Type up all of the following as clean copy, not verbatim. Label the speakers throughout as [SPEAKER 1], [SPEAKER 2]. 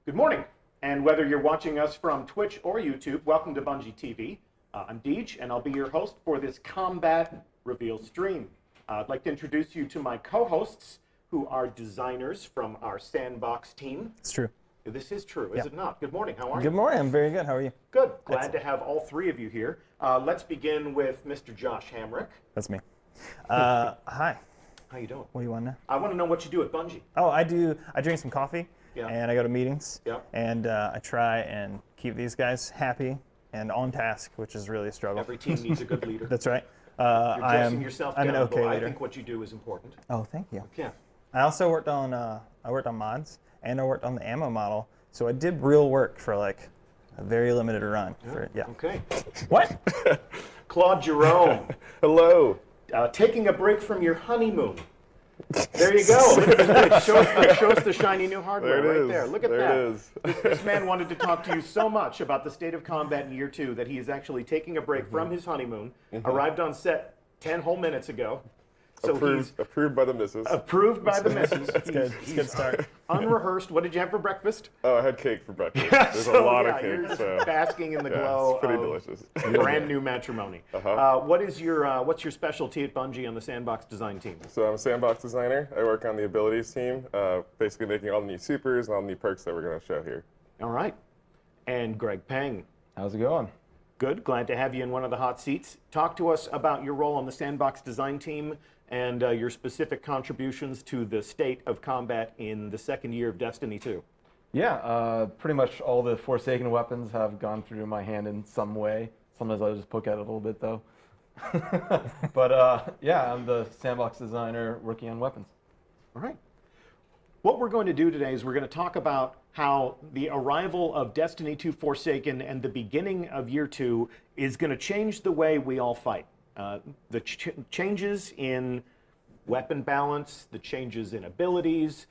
[SPEAKER 1] Good morning, and whether you're watching us from Twitch or YouTube, welcome to Bungie TV. I'm Deej, and I'll be your host for this Combat Reveal stream. I'd like to introduce you to my co-hosts, who are designers from our Sandbox team.
[SPEAKER 2] It's true.
[SPEAKER 1] This is true, is it not? Good morning, how are you?
[SPEAKER 2] Good morning, I'm very good. How are you?
[SPEAKER 1] Good, glad to have all three of you here. Let's begin with Mr. Josh Hamrick.
[SPEAKER 2] That's me. Hi.
[SPEAKER 1] How you doing?
[SPEAKER 2] What do you want to know?
[SPEAKER 1] I want to know what you do at Bungie.
[SPEAKER 2] Oh, I drink some coffee,
[SPEAKER 1] Yeah.
[SPEAKER 2] and I go to meetings,
[SPEAKER 1] Yeah.
[SPEAKER 2] and I try and keep these guys happy and on task, which is really a struggle.
[SPEAKER 1] Every team needs a good leader.
[SPEAKER 2] That's right.
[SPEAKER 1] You're dressing yourself
[SPEAKER 2] I'm
[SPEAKER 1] down,
[SPEAKER 2] an okay
[SPEAKER 1] but I
[SPEAKER 2] leader.
[SPEAKER 1] think what you do is important.
[SPEAKER 2] Oh, thank you.
[SPEAKER 1] Yeah.
[SPEAKER 2] I also worked on mods, and I worked on the ammo model, so I did real work for like a very limited run.
[SPEAKER 1] Okay.
[SPEAKER 2] What?
[SPEAKER 1] Claude Jerome.
[SPEAKER 3] Hello.
[SPEAKER 1] Taking a break from your honeymoon. There you go. It shows the shiny new hardware
[SPEAKER 3] There it
[SPEAKER 1] right
[SPEAKER 3] is.
[SPEAKER 1] there. Look at
[SPEAKER 3] There
[SPEAKER 1] that.
[SPEAKER 3] it is.
[SPEAKER 1] This man wanted to talk to you so much about the state of combat in year 2 that he is actually taking a break from his honeymoon. Arrived on set 10 whole minutes ago. So
[SPEAKER 3] Approved by the missus.
[SPEAKER 1] approved by the missus.
[SPEAKER 2] It's good. It's a good start.
[SPEAKER 1] Unrehearsed. What did you have for breakfast?
[SPEAKER 3] Oh, I had cake for breakfast. There's a lot of
[SPEAKER 1] You're
[SPEAKER 3] cake,
[SPEAKER 1] just
[SPEAKER 3] so
[SPEAKER 1] basking in the
[SPEAKER 3] yeah,
[SPEAKER 1] glow
[SPEAKER 3] it's pretty
[SPEAKER 1] of
[SPEAKER 3] delicious.
[SPEAKER 1] brand new matrimony. What's your specialty at Bungie on the Sandbox design team?
[SPEAKER 3] So I'm a sandbox designer. I work on the abilities team, basically making all the new supers and all the new perks that we're going to show here.
[SPEAKER 1] All right. And Greg Peng.
[SPEAKER 4] How's it going?
[SPEAKER 1] Good. Glad to have you in one of the hot seats. Talk to us about your role on the Sandbox design team and your specific contributions to the state of combat in the second year of Destiny 2.
[SPEAKER 4] Yeah, pretty much all the Forsaken weapons have gone through my hand in some way. Sometimes I just poke at it a little bit though. But yeah, I'm the sandbox designer working on weapons.
[SPEAKER 1] All right. What we're going to do today is we're going to talk about how the arrival of Destiny 2 Forsaken and the beginning of Year 2 is going to change the way we all fight. The changes in weapon balance, the changes in abilities,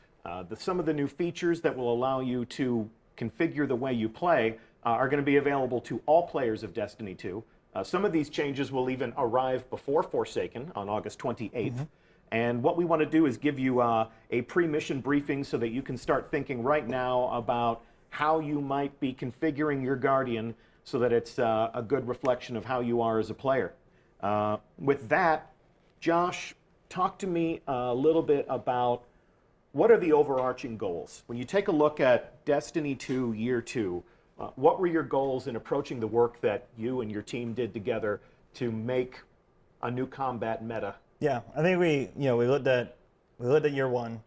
[SPEAKER 1] some of the new features that will allow you to configure the way you play are going to be available to all players of Destiny 2. Some of these changes will even arrive before Forsaken on August 28th. And what we want to do is give you a pre-mission briefing so that you can start thinking right now about how you might be configuring your Guardian so that it's a good reflection of how you are as a player. With that, Josh, talk to me a little bit about what are the overarching goals? When you take a look at Destiny 2 Year 2, what were your goals in approaching the work that you and your team did together to make a new combat meta?
[SPEAKER 2] Yeah, I think we looked at year 1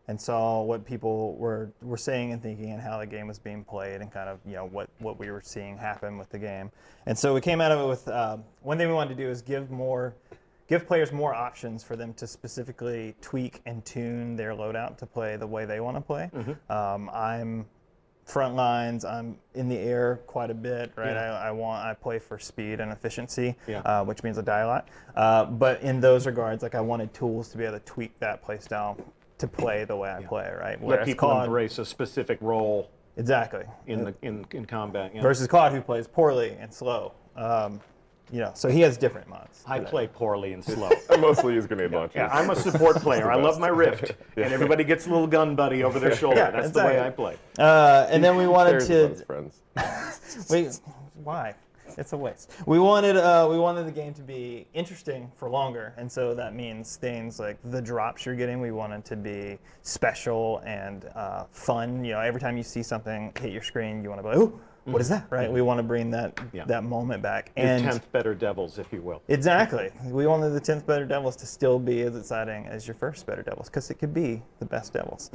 [SPEAKER 2] and saw what people were saying and thinking and how the game was being played and kind of what we were seeing happen with the game. And so we came out of it with one thing we wanted to do is give players more options for them to specifically tweak and tune their loadout to play the way they want to play. I'm front lines, I'm in the air quite a bit, right?
[SPEAKER 1] Yeah.
[SPEAKER 2] I play for speed and efficiency,
[SPEAKER 1] Yeah.
[SPEAKER 2] which means I die a lot. But in those regards, like I wanted tools to be able to tweak that play style to play the way I play, right?
[SPEAKER 1] Let people embrace a specific role
[SPEAKER 2] Exactly.
[SPEAKER 1] in combat. Yeah.
[SPEAKER 2] Versus Claude, who plays poorly and slow. So he has different mods.
[SPEAKER 1] I play poorly and slow.
[SPEAKER 3] I mostly use grenade launchers.
[SPEAKER 1] Yeah, I'm a support player. I love my Rift, and everybody gets a little gun buddy over their shoulder.
[SPEAKER 2] Yeah,
[SPEAKER 1] That's
[SPEAKER 2] exactly.
[SPEAKER 1] the way I play.
[SPEAKER 2] And then we wanted
[SPEAKER 3] Shares
[SPEAKER 2] to.
[SPEAKER 3] amongst friends.
[SPEAKER 2] Why? It's a waste. We wanted the game to be interesting for longer, and so that means things like the drops you're getting. We wanted to be special and fun. Every time you see something hit your screen, you want to be like, "Ooh, what is that?" Right? We want to bring that moment back.
[SPEAKER 1] Your 10th better devils, if you will.
[SPEAKER 2] Exactly. We wanted the 10th Better Devils to still be as exciting as your first Better Devils, because it could be the best Devils.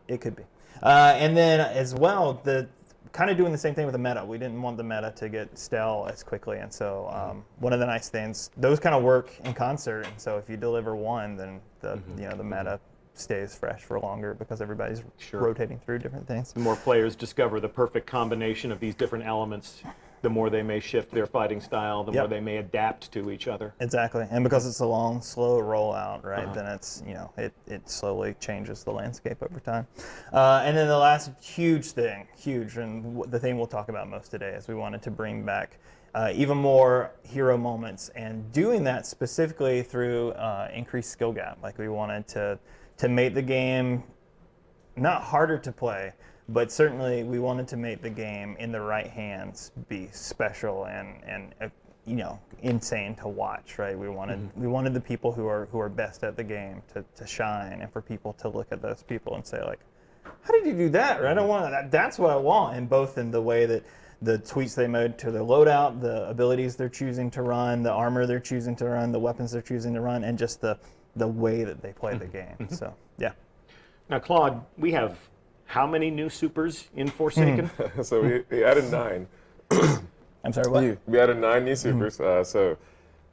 [SPEAKER 2] It could be. And then as well, the kind of doing the same thing with the meta. We didn't want the meta to get stale as quickly, and so one of the nice things, those kind of work in concert. And so if you deliver one, then the meta stays fresh for longer because everybody's rotating through different things.
[SPEAKER 1] The more players discover the perfect combination of these different elements, the more they may shift their fighting style, the more they may adapt to each other.
[SPEAKER 2] Exactly, and because it's a long, slow rollout, right? Then it's it slowly changes the landscape over time. And then the last huge thing, and the thing we'll talk about most today, is we wanted to bring back even more hero moments, and doing that specifically through increased skill gap. Like we wanted to make the game not harder to play, But certainly we wanted to make the game in the right hands be special and insane to watch, right? We wanted the people who are best at the game to shine, and for people to look at those people and say, like, how did you do that? Right? I don't want that. That's what I want. And both in the way that the tweaks they made to their loadout, the abilities they're choosing to run, the armor they're choosing to run, the weapons they're choosing to run, and just the way that they play the game. So, yeah.
[SPEAKER 1] Now, Claude, we have how many new supers in Forsaken?
[SPEAKER 3] So we added 9.
[SPEAKER 2] I'm sorry, what?
[SPEAKER 3] We added 9 new supers. So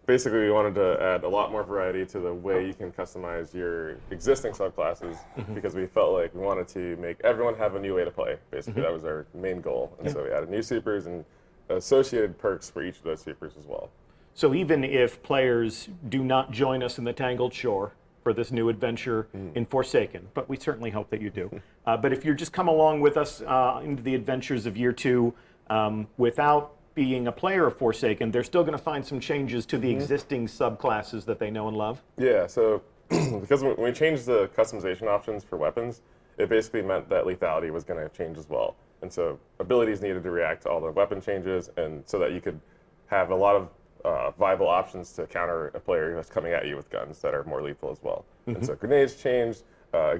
[SPEAKER 3] basically, we wanted to add a lot more variety to the way you can customize your existing subclasses because we felt like we wanted to make everyone have a new way to play. Basically, that was our main goal. And so we added new supers and associated perks for each of those supers as well.
[SPEAKER 1] So even if players do not join us in the Tangled Shore for this new adventure in Forsaken, but we certainly hope that you do. But if you're just come along with us into the adventures of year 2 without being a player of Forsaken, they're still going to find some changes to the existing subclasses that they know and love.
[SPEAKER 3] Yeah, so because when we changed the customization options for weapons, it basically meant that lethality was going to change as well. And so abilities needed to react to all the weapon changes, and so that you could have a lot of viable options to counter a player that's coming at you with guns that are more lethal as well. And so grenades changed,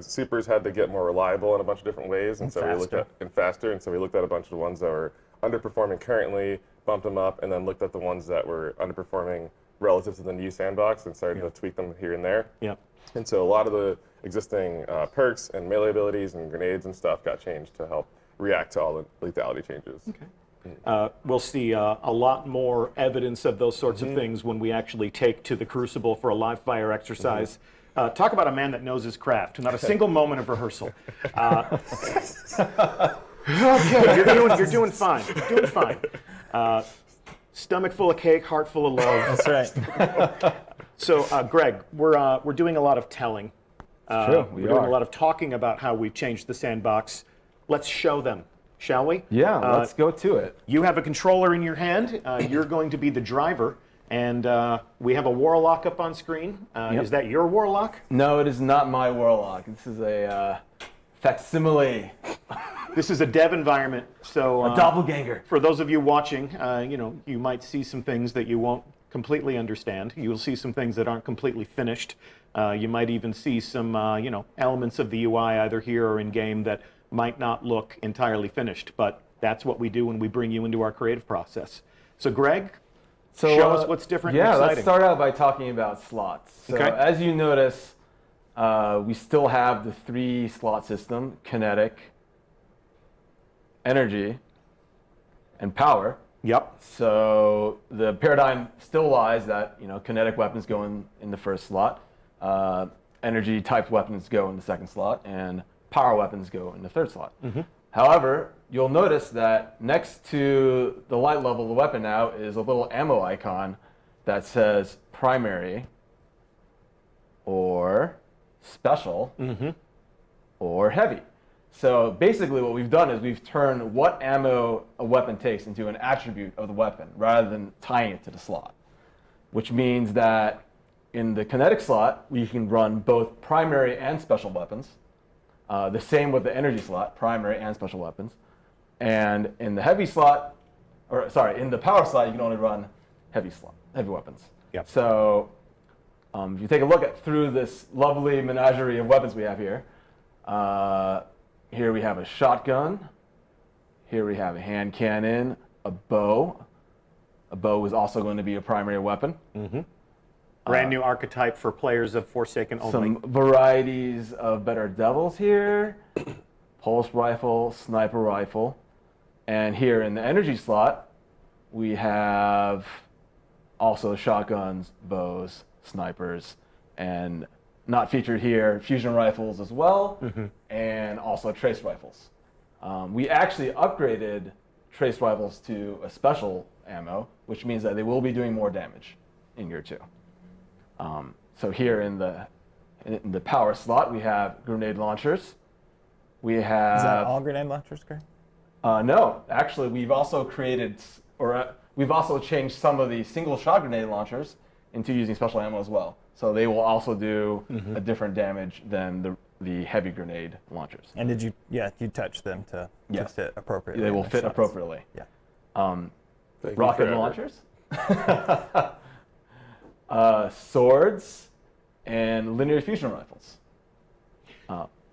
[SPEAKER 3] supers had to get more reliable in a bunch of different ways, and so we looked at faster, and so we looked at a bunch of the ones that were underperforming currently, bumped them up, and then looked at the ones that were underperforming relative to the new sandbox and started to tweak them here and there.
[SPEAKER 1] Yeah.
[SPEAKER 3] And so a lot of the existing perks and melee abilities and grenades and stuff got changed to help react to all the lethality changes.
[SPEAKER 1] Okay. We'll see a lot more evidence of those sorts of things when we actually take to the Crucible for a live fire exercise. Talk about a man that knows his craft. Not a single moment of rehearsal. Okay, you're doing fine. You're doing fine. Stomach full of cake, heart full of love.
[SPEAKER 2] That's right.
[SPEAKER 1] So, Greg, we're doing a lot of telling.
[SPEAKER 4] Sure,
[SPEAKER 1] we're doing a lot of talking about how we've changed the sandbox. Let's show them, shall we?
[SPEAKER 4] Yeah, let's go to it.
[SPEAKER 1] You have a controller in your hand. You're going to be the driver, and we have a warlock up on screen.
[SPEAKER 4] Yep.
[SPEAKER 1] Is that your warlock?
[SPEAKER 4] No, it is not my warlock. This is a facsimile.
[SPEAKER 1] This is a dev environment, so
[SPEAKER 4] A doppelganger.
[SPEAKER 1] for those of you watching, you might see some things that you won't completely understand. You'll see some things that aren't completely finished. You might even see some, elements of the UI either here or in game that might not look entirely finished. But that's what we do when we bring you into our creative process. So, Greg, show us what's different and exciting.
[SPEAKER 4] Let's start out by talking about slots. So,
[SPEAKER 1] Okay.
[SPEAKER 4] as you notice, we still have the 3 slot system: kinetic, energy, and power.
[SPEAKER 1] Yep.
[SPEAKER 4] So the paradigm still lies that kinetic weapons go in the first slot, energy type weapons go in the second slot, and power weapons go in the third slot. However, you'll notice that next to the light level of the weapon now is a little ammo icon that says primary or special or heavy. So basically what we've done is we've turned what ammo a weapon takes into an attribute of the weapon rather than tying it to the slot, which means that in the kinetic slot, we can run both primary and special weapons. The same with the energy slot, primary and special weapons. And in the heavy slot, in the power slot, you can only run heavy weapons.
[SPEAKER 1] Yep.
[SPEAKER 4] So if you take a look through this lovely menagerie of weapons we have here, here we have a shotgun. Here we have a hand cannon, a bow. A bow is also going to be a primary weapon.
[SPEAKER 1] Brand new archetype for players of Forsaken only.
[SPEAKER 4] Some varieties of better devils here. Pulse rifle, sniper rifle. And here in the energy slot, we have also shotguns, bows, snipers, and not featured here, fusion rifles as well, and also trace rifles. We actually upgraded trace rifles to a special ammo, which means that they will be doing more damage in year 2. So here in the power slot, we have grenade launchers. We have.
[SPEAKER 2] Is that all grenade launchers, Greg?
[SPEAKER 4] No, actually, we've also we've also changed some of the single shot grenade launchers into using special ammo as well. So they will also do a different damage than the heavy grenade launchers.
[SPEAKER 2] And did you touch them to fit appropriately?
[SPEAKER 4] They
[SPEAKER 2] in
[SPEAKER 4] will
[SPEAKER 2] their
[SPEAKER 4] fit
[SPEAKER 2] slots?
[SPEAKER 4] appropriately.
[SPEAKER 2] Yeah.
[SPEAKER 3] Thank you
[SPEAKER 4] Rocket
[SPEAKER 3] forever.
[SPEAKER 4] launchers, swords, and linear fusion rifles.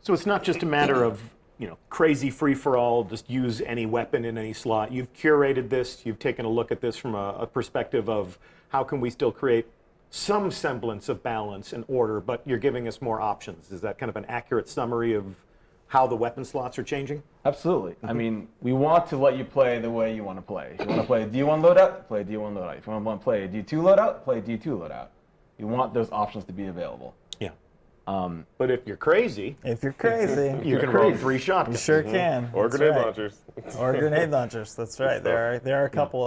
[SPEAKER 1] So it's not just a matter of crazy free-for-all, just use any weapon in any slot. You've curated this. You've taken a look at this from a perspective of how can we still create some semblance of balance and order, but you're giving us more options. Is that kind of an accurate summary of how the weapon slots are changing?
[SPEAKER 4] Absolutely. I mean, we want to let you play the way you want to play. If you want to play a D1 loadout, play a D1 loadout. If you want to play a D2 loadout, play a D2 loadout. You want those options to be available.
[SPEAKER 1] Yeah. But if you're crazy,
[SPEAKER 2] If you're crazy,
[SPEAKER 1] you can roll 3 shotguns.
[SPEAKER 2] you sure can.
[SPEAKER 3] Or
[SPEAKER 2] That's
[SPEAKER 3] grenade
[SPEAKER 2] right.
[SPEAKER 3] launchers.
[SPEAKER 2] Or grenade launchers. That's right. There are a couple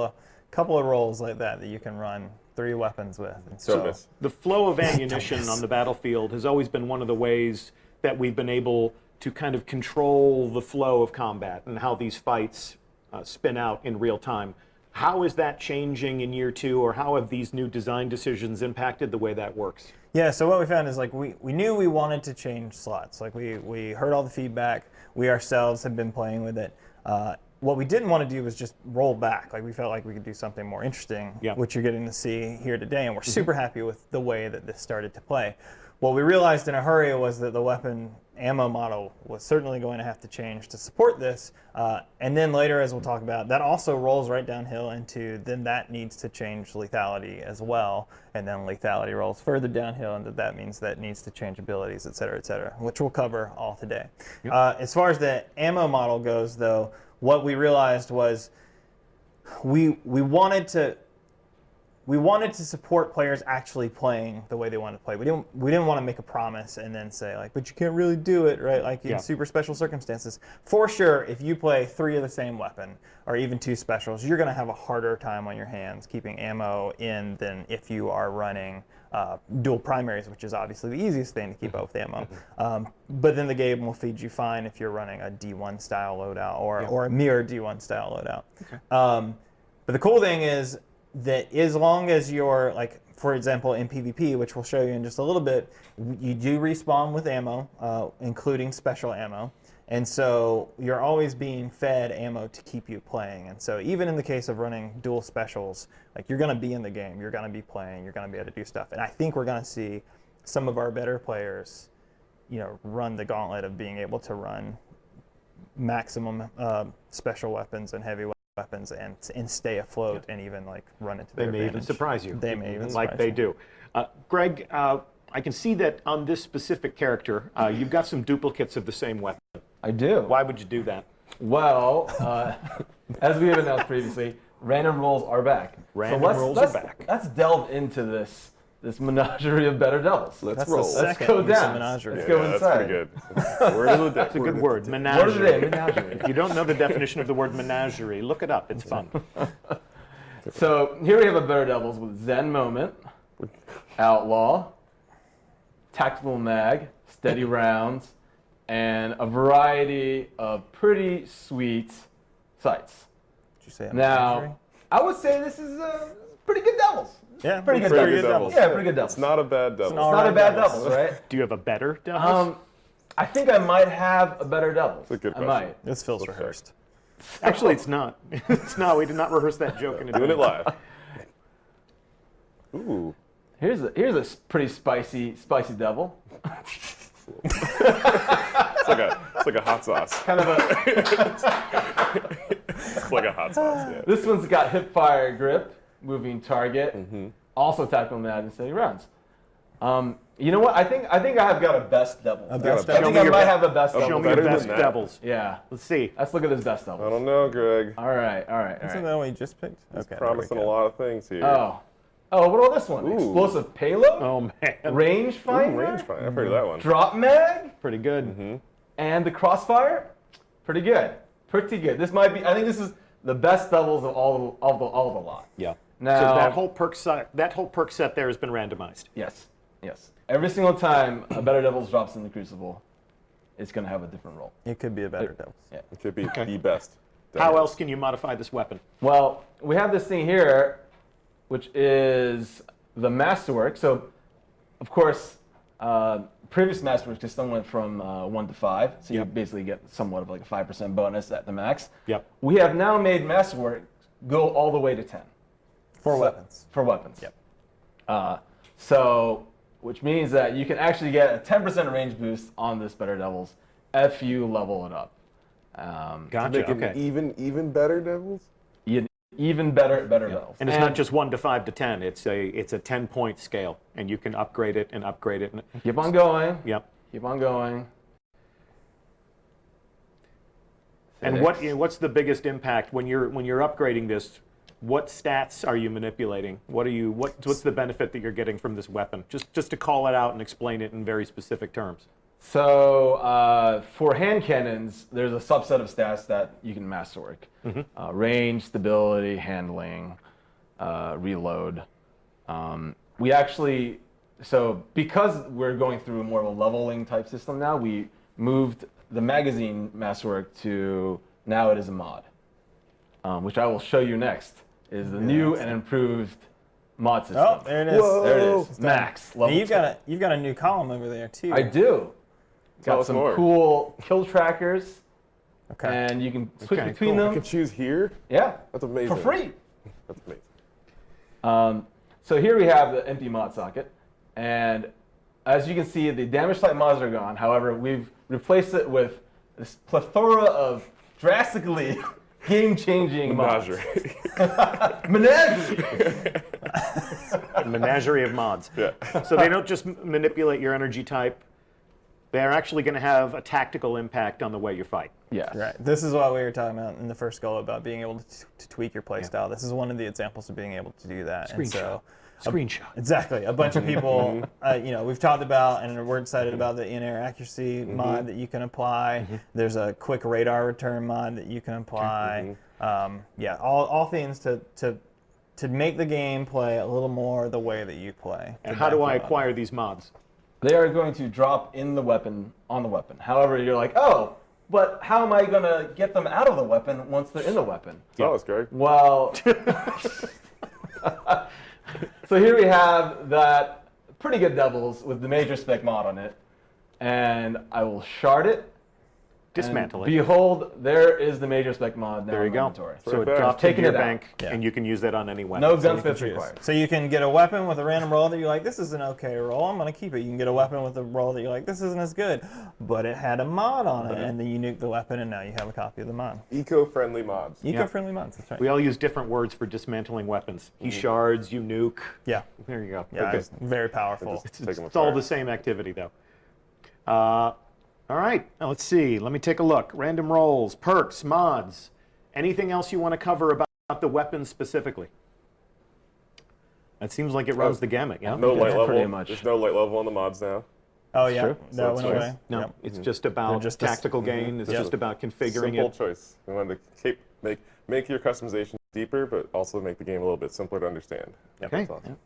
[SPEAKER 2] of rolls like that you can run 3 weapons with. And so
[SPEAKER 3] Goodness.
[SPEAKER 1] The flow of ammunition on the battlefield has always been one of the ways that we've been able to kind of control the flow of combat and how these fights spin out in real time. How is that changing in year 2, or how have these new design decisions impacted the way that works?
[SPEAKER 2] Yeah, so what we found is like we knew we wanted to change slots. Like we heard all the feedback. We ourselves had been playing with it. What we didn't want to do was just roll back. Like we felt like we could do something more interesting, which you're getting to see here today, and we're super happy with the way that this started to play. What we realized in a hurry was that the weapon ammo model was certainly going to have to change to support this. And then later, as we'll talk about, that also rolls right downhill into then that needs to change lethality as well. And then lethality rolls further downhill, and that means that needs to change abilities, et cetera, which we'll cover all today. As far as the ammo model goes, though, what we realized was we wanted to support players actually playing the way they wanted to play. We didn't want to make a promise and then say like, but you can't really do it, right? Like in super special circumstances. For sure, if you play 3 of the same weapon or even 2 specials, you're going to have a harder time on your hands keeping ammo in than if you are running dual primaries, which is obviously the easiest thing to keep up with ammo. But then the game will feed you fine if you're running a D1 style loadout or a mirror D1 style loadout. Okay. But the cool thing is that as long as you're, like, for example, in PvP, which we'll show you in just a little bit, you do respawn with ammo, including special ammo. And so you're always being fed ammo to keep you playing. And so even in the case of running dual specials, like you're going to be in the game, you're going to be playing, you're going to be able to do stuff. And I think we're going to see some of our better players, run the gauntlet of being able to run maximum special weapons and heavy weapons and stay afloat and even like run into their
[SPEAKER 1] They may even
[SPEAKER 2] advantage.
[SPEAKER 1] surprise you.
[SPEAKER 2] They may even
[SPEAKER 1] like
[SPEAKER 2] surprise
[SPEAKER 1] they
[SPEAKER 2] you.
[SPEAKER 1] do. Greg, I can see that on this specific character, you've got some duplicates of the same weapon.
[SPEAKER 4] I do.
[SPEAKER 1] Why would you do that?
[SPEAKER 4] Well, as we have announced previously, random rolls are back.
[SPEAKER 1] Random rolls are back.
[SPEAKER 4] Let's delve into this menagerie of better devils.
[SPEAKER 3] Let's
[SPEAKER 2] That's
[SPEAKER 3] roll.
[SPEAKER 2] the
[SPEAKER 4] Let's
[SPEAKER 2] second
[SPEAKER 4] go
[SPEAKER 2] use of
[SPEAKER 4] down.
[SPEAKER 2] menagerie.
[SPEAKER 4] Let's go
[SPEAKER 3] That's
[SPEAKER 4] inside.
[SPEAKER 3] pretty good. Word of the day.
[SPEAKER 1] It's a good word,
[SPEAKER 4] Word of the
[SPEAKER 1] menagerie.
[SPEAKER 4] day, menagerie.
[SPEAKER 1] If you don't know the definition of the word menagerie, look it up. It's fun.
[SPEAKER 4] So here we have a Better Devils with Zen Moment, Outlaw, Tactical Mag, Steady Rounds, and a variety of pretty sweet sights.
[SPEAKER 2] Did you say a menagerie?
[SPEAKER 4] Now, I would say this is pretty good devils.
[SPEAKER 2] Yeah,
[SPEAKER 4] Pretty good
[SPEAKER 3] Pretty
[SPEAKER 4] devils.
[SPEAKER 3] good devils.
[SPEAKER 4] Yeah, pretty good devils.
[SPEAKER 3] It's not a bad devil.
[SPEAKER 2] It's
[SPEAKER 4] It's not a bad devils, right?
[SPEAKER 1] Do you have a better devils?
[SPEAKER 4] I think I might have a better devils.
[SPEAKER 3] That's a good
[SPEAKER 4] I
[SPEAKER 3] question.
[SPEAKER 4] might.
[SPEAKER 2] This feels rehearsed.
[SPEAKER 1] Actually, it's not. It's not. We did not rehearse that joke in advance.
[SPEAKER 3] Doing it live. Ooh.
[SPEAKER 4] Here's a pretty spicy devil.
[SPEAKER 3] It's like a hot sauce.
[SPEAKER 4] Kind of a.
[SPEAKER 3] It's like a hot sauce, yeah.
[SPEAKER 4] This one's got hip fire grip, moving target, also tactical mag and steady rounds. You know what? I think I have got a best devil.
[SPEAKER 2] best
[SPEAKER 4] I
[SPEAKER 2] devil.
[SPEAKER 4] think I might have a best
[SPEAKER 1] Show
[SPEAKER 4] devil.
[SPEAKER 1] me your
[SPEAKER 3] better
[SPEAKER 1] best
[SPEAKER 3] than that.
[SPEAKER 1] devils.
[SPEAKER 4] Yeah.
[SPEAKER 1] Let's see.
[SPEAKER 4] Let's look at this best devil.
[SPEAKER 3] I don't know, Greg.
[SPEAKER 4] All right.
[SPEAKER 2] Isn't that what you just picked? Okay. there we
[SPEAKER 3] Promising a
[SPEAKER 2] go.
[SPEAKER 3] lot of things here.
[SPEAKER 4] Oh, what about this one?
[SPEAKER 3] Ooh.
[SPEAKER 4] Explosive payload,
[SPEAKER 1] Oh man,
[SPEAKER 4] range
[SPEAKER 3] Ooh,
[SPEAKER 4] finder,
[SPEAKER 3] range finder. I've heard of that one.
[SPEAKER 4] drop mag,
[SPEAKER 1] pretty good.
[SPEAKER 4] and the crossfire. Pretty good. Pretty good. This might be. I think this is the best devils of all the lot.
[SPEAKER 1] Yeah.
[SPEAKER 4] Now
[SPEAKER 1] So that whole perk set there has been randomized.
[SPEAKER 4] Yes. Every single time a Better Devils drops in the Crucible, it's going to have a different role.
[SPEAKER 2] It could be a better devils.
[SPEAKER 4] Yeah.
[SPEAKER 3] It could be the best.
[SPEAKER 1] How else can you modify this weapon?
[SPEAKER 4] Well, we have this thing here, which is the Masterwork. So, of course, Previous Masterwork system went from 1 to 5, so you
[SPEAKER 1] Yep.
[SPEAKER 4] basically get somewhat of like a 5% bonus at the max.
[SPEAKER 1] Yep.
[SPEAKER 4] We have now made Masterwork go all the way to 10.
[SPEAKER 2] For weapons.
[SPEAKER 4] For weapons.
[SPEAKER 2] Yep.
[SPEAKER 4] So, which means that you can actually get a 10% range boost on this Better Devils if you level it up.
[SPEAKER 1] Gotcha.
[SPEAKER 3] Make it
[SPEAKER 1] Okay.
[SPEAKER 3] even better devils.
[SPEAKER 4] Even better Devils.
[SPEAKER 1] And it's not just 1 to 5 to 10. It's a 10-point scale, and you can upgrade it and upgrade it.
[SPEAKER 4] Keep on going.
[SPEAKER 1] Yep.
[SPEAKER 4] Keep on going.
[SPEAKER 1] And what's the biggest impact when you're upgrading this? What stats are you manipulating? What's the benefit that you're getting from this weapon? Just to call it out and explain it in very specific terms.
[SPEAKER 4] So for hand cannons, there's a subset of stats that you can masterwork. Range, stability, handling, reload. We actually, so because we're going through more of a leveling type system now, we moved the magazine masterwork to now it is a mod, which I will show you next, is the new and improved mod system.
[SPEAKER 2] Oh, there it is.
[SPEAKER 3] Whoa.
[SPEAKER 4] There it is. Max.
[SPEAKER 2] And
[SPEAKER 4] Level
[SPEAKER 2] you've got a new column over there too.
[SPEAKER 4] I do.
[SPEAKER 3] Tell
[SPEAKER 4] Got
[SPEAKER 3] us
[SPEAKER 4] some
[SPEAKER 3] more.
[SPEAKER 4] cool kill trackers,
[SPEAKER 2] Okay.
[SPEAKER 4] and you can switch
[SPEAKER 1] Okay,
[SPEAKER 4] between
[SPEAKER 1] cool.
[SPEAKER 3] I
[SPEAKER 4] them.
[SPEAKER 3] can choose here.
[SPEAKER 4] Yeah,
[SPEAKER 3] That's amazing.
[SPEAKER 4] for free.
[SPEAKER 3] That's amazing.
[SPEAKER 4] So here we have the empty mod socket, and as you can see, the damage type mods are gone. However, we've replaced it with this plethora of drastically game-changing mods.
[SPEAKER 3] Menagerie.
[SPEAKER 4] Menagerie.
[SPEAKER 1] A menagerie of mods.
[SPEAKER 3] Yeah.
[SPEAKER 1] So they don't just manipulate your energy type. They're actually going to have a tactical impact on the way you fight.
[SPEAKER 4] Yes.
[SPEAKER 2] Right. This is what we were talking about in the first goal about being able to tweak your playstyle. This is one of the examples of being able to do that. And so,
[SPEAKER 1] Screenshot.
[SPEAKER 2] exactly. A bunch of people, we've talked about and we're excited about the in-air accuracy mod that you can apply. There's a quick radar return mod that you can apply. All things to make the game play a little more the way that you play.
[SPEAKER 1] And how do I acquire these mods?
[SPEAKER 4] They are going to drop in the weapon, on the weapon. However, you're like, oh, but how am I going to get them out of the weapon once they're in the weapon?
[SPEAKER 3] Tell us, Greg.
[SPEAKER 4] Well, so here we have that pretty good Devils with the major spec mod on it. And I will shard it.
[SPEAKER 1] Dismantle
[SPEAKER 4] and
[SPEAKER 1] it.
[SPEAKER 4] behold, there is the major spec mod now
[SPEAKER 1] There you
[SPEAKER 4] in
[SPEAKER 1] go.
[SPEAKER 4] inventory.
[SPEAKER 1] So it
[SPEAKER 3] Right there.
[SPEAKER 1] drops
[SPEAKER 4] Taking
[SPEAKER 1] into your
[SPEAKER 4] it out.
[SPEAKER 1] bank, and you can use that on any weapon.
[SPEAKER 4] No
[SPEAKER 1] So you can
[SPEAKER 4] gunsmiths
[SPEAKER 1] choose.
[SPEAKER 4] required.
[SPEAKER 2] So you can get a weapon with a random roll that you're like, this is an okay roll, I'm going to keep it. You can get a weapon with a roll that you're like, this isn't as good, but it had a mod on it, and then you nuke the weapon, and now you have a copy of the mod.
[SPEAKER 3] Eco-friendly mods.
[SPEAKER 2] Eco-friendly mods, that's right.
[SPEAKER 1] We all use different words for dismantling weapons. He shards, you nuke.
[SPEAKER 2] Yeah,
[SPEAKER 1] There you go.
[SPEAKER 2] yeah,
[SPEAKER 1] Okay.
[SPEAKER 2] it's very powerful.
[SPEAKER 3] Just take them
[SPEAKER 1] It's all
[SPEAKER 3] apart.
[SPEAKER 1] the same activity, though. All right, now let's see. Let me take a look. Random rolls, perks, mods. Anything else you want to cover about the weapons specifically? It seems like it runs the gamut, yeah?
[SPEAKER 3] No light level.
[SPEAKER 4] pretty much.
[SPEAKER 3] There's no light level on the mods now.
[SPEAKER 2] Oh yeah,
[SPEAKER 1] true.
[SPEAKER 2] that
[SPEAKER 3] So
[SPEAKER 2] went
[SPEAKER 3] it's
[SPEAKER 2] away.
[SPEAKER 1] No,
[SPEAKER 2] Yep.
[SPEAKER 1] it's just about
[SPEAKER 2] just
[SPEAKER 1] tactical gain. It's just about configuring
[SPEAKER 3] Simple
[SPEAKER 1] it.
[SPEAKER 3] choice. We wanted to make your customization deeper, but also make the game a little bit simpler to understand.
[SPEAKER 1] Okay.
[SPEAKER 3] That's awesome.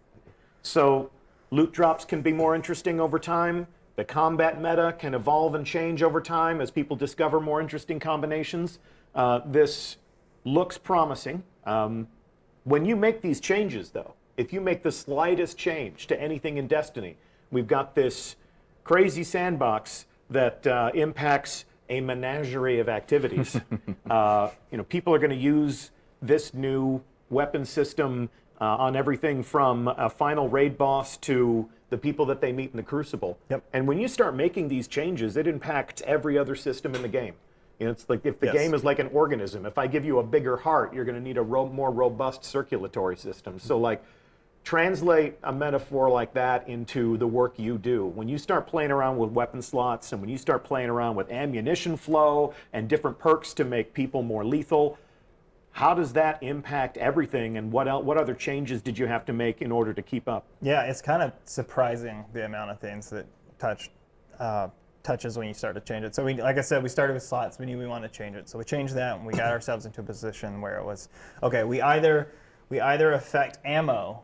[SPEAKER 1] So loot drops can be more interesting over time. The combat meta can evolve and change over time as people discover more interesting combinations. This looks promising. When you make these changes, though, if you make the slightest change to anything in Destiny, we've got this crazy sandbox that impacts a menagerie of activities. People are going to use this new weapon system on everything from a final raid boss to the people that they meet in the Crucible.
[SPEAKER 2] Yep.
[SPEAKER 1] And when you start making these changes, it impacts every other system in the game. It's like if the
[SPEAKER 2] Yes.
[SPEAKER 1] game is like an organism. If I give you a bigger heart, you're going to need a more robust circulatory system. So like, translate a metaphor like that into the work you do. When you start playing around with weapon slots and when you start playing around with ammunition flow and different perks to make people more lethal, how does that impact everything, and what other changes did you have to make in order to keep up?
[SPEAKER 2] Yeah, it's kind of surprising the amount of things that touches when you start to change it. So like I said, we started with slots. We knew we wanted to change it, so we changed that, and we got ourselves into a position where it was okay. We either affect ammo.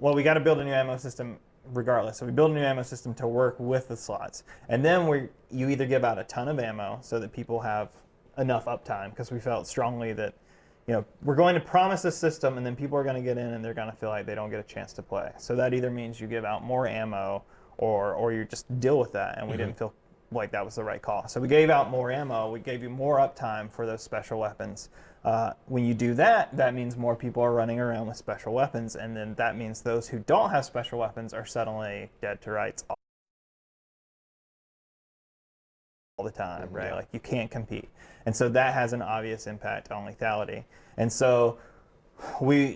[SPEAKER 2] We got to build a new ammo system regardless. So we build a new ammo system to work with the slots, and then you either give out a ton of ammo so that people have enough uptime, because we felt strongly that we're going to promise a system, and then people are going to get in and they're going to feel like they don't get a chance to play. So that either means you give out more ammo, or you just deal with that. And we didn't feel like that was the right call. So we gave out more ammo. We gave you more uptime for those special weapons. When you do that, that means more people are running around with special weapons, and then that means those who don't have special weapons are suddenly dead to rights all the time, right? Like you can't compete. And so that has an obvious impact on lethality. And so we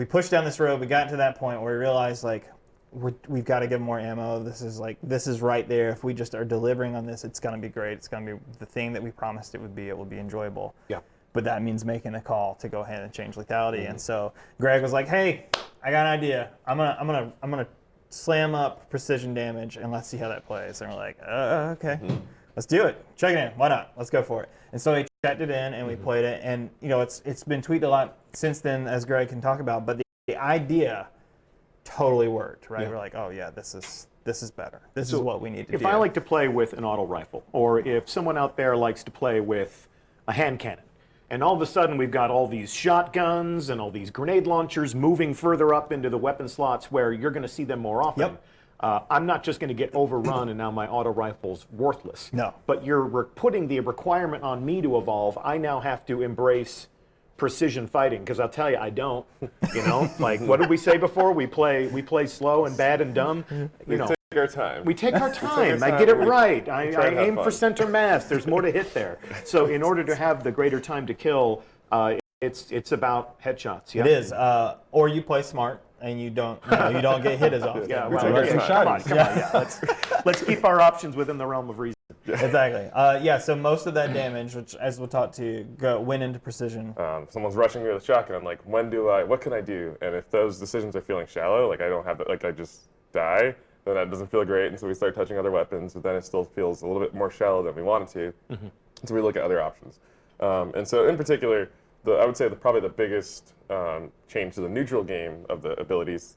[SPEAKER 2] pushed down this road. We got to that point where we realized like we've got to give more ammo. This is right there. If we just are delivering on this, it's going to be great. It's going to be the thing that we promised it would be. It will be enjoyable.
[SPEAKER 1] Yeah.
[SPEAKER 2] But that means making a call to go ahead and change lethality. And so Greg was like, "Hey, I got an idea. I'm gonna slam up precision damage and let's see how that plays." And we're like, "Okay, let's do it. Check it in. Why not? Let's go for it." And so we checked it in and we played it. And it's been tweaked a lot since then, as Greg can talk about. But the idea totally worked, right?
[SPEAKER 1] Yeah.
[SPEAKER 2] We're like, "Oh yeah, this is better. This is what we need to do."
[SPEAKER 1] If I like to play with an auto rifle, or if someone out there likes to play with a hand cannon, and all of a sudden we've got all these shotguns and all these grenade launchers moving further up into the weapon slots where you're going to see them more often.
[SPEAKER 2] Yep.
[SPEAKER 1] I'm not just going to get overrun and now my auto rifle's worthless.
[SPEAKER 2] No.
[SPEAKER 1] But you're putting the requirement on me to evolve. I now have to embrace precision fighting, because I'll tell you, I don't. Like what did we say before? We play slow and bad and dumb.
[SPEAKER 3] Take our time.
[SPEAKER 1] We take our time. I
[SPEAKER 3] time.
[SPEAKER 1] get it
[SPEAKER 3] We
[SPEAKER 1] right.
[SPEAKER 3] try
[SPEAKER 1] I
[SPEAKER 3] and have
[SPEAKER 1] aim for
[SPEAKER 3] fun.
[SPEAKER 1] center mass. There's more to hit there. So in order to have the greater time to kill, it's about headshots. Yeah?
[SPEAKER 2] It is. Or you play smart and you don't get hit as often.
[SPEAKER 1] Yeah.
[SPEAKER 3] We
[SPEAKER 1] Well,
[SPEAKER 3] take our
[SPEAKER 1] okay,
[SPEAKER 3] time.
[SPEAKER 1] come on. Yeah. Let's keep our options within the realm of reason.
[SPEAKER 2] Exactly. So most of that damage, which as we'll talk to, went into precision.
[SPEAKER 3] Someone's rushing me with a shotgun. I'm like, what can I do? And if those decisions are feeling shallow, like I don't have, like I just die, then that doesn't feel great. And so we start touching other weapons, but then it still feels a little bit more shallow than we want it to. So we look at other options. And so in particular, I would say probably the biggest change to the neutral game of the abilities,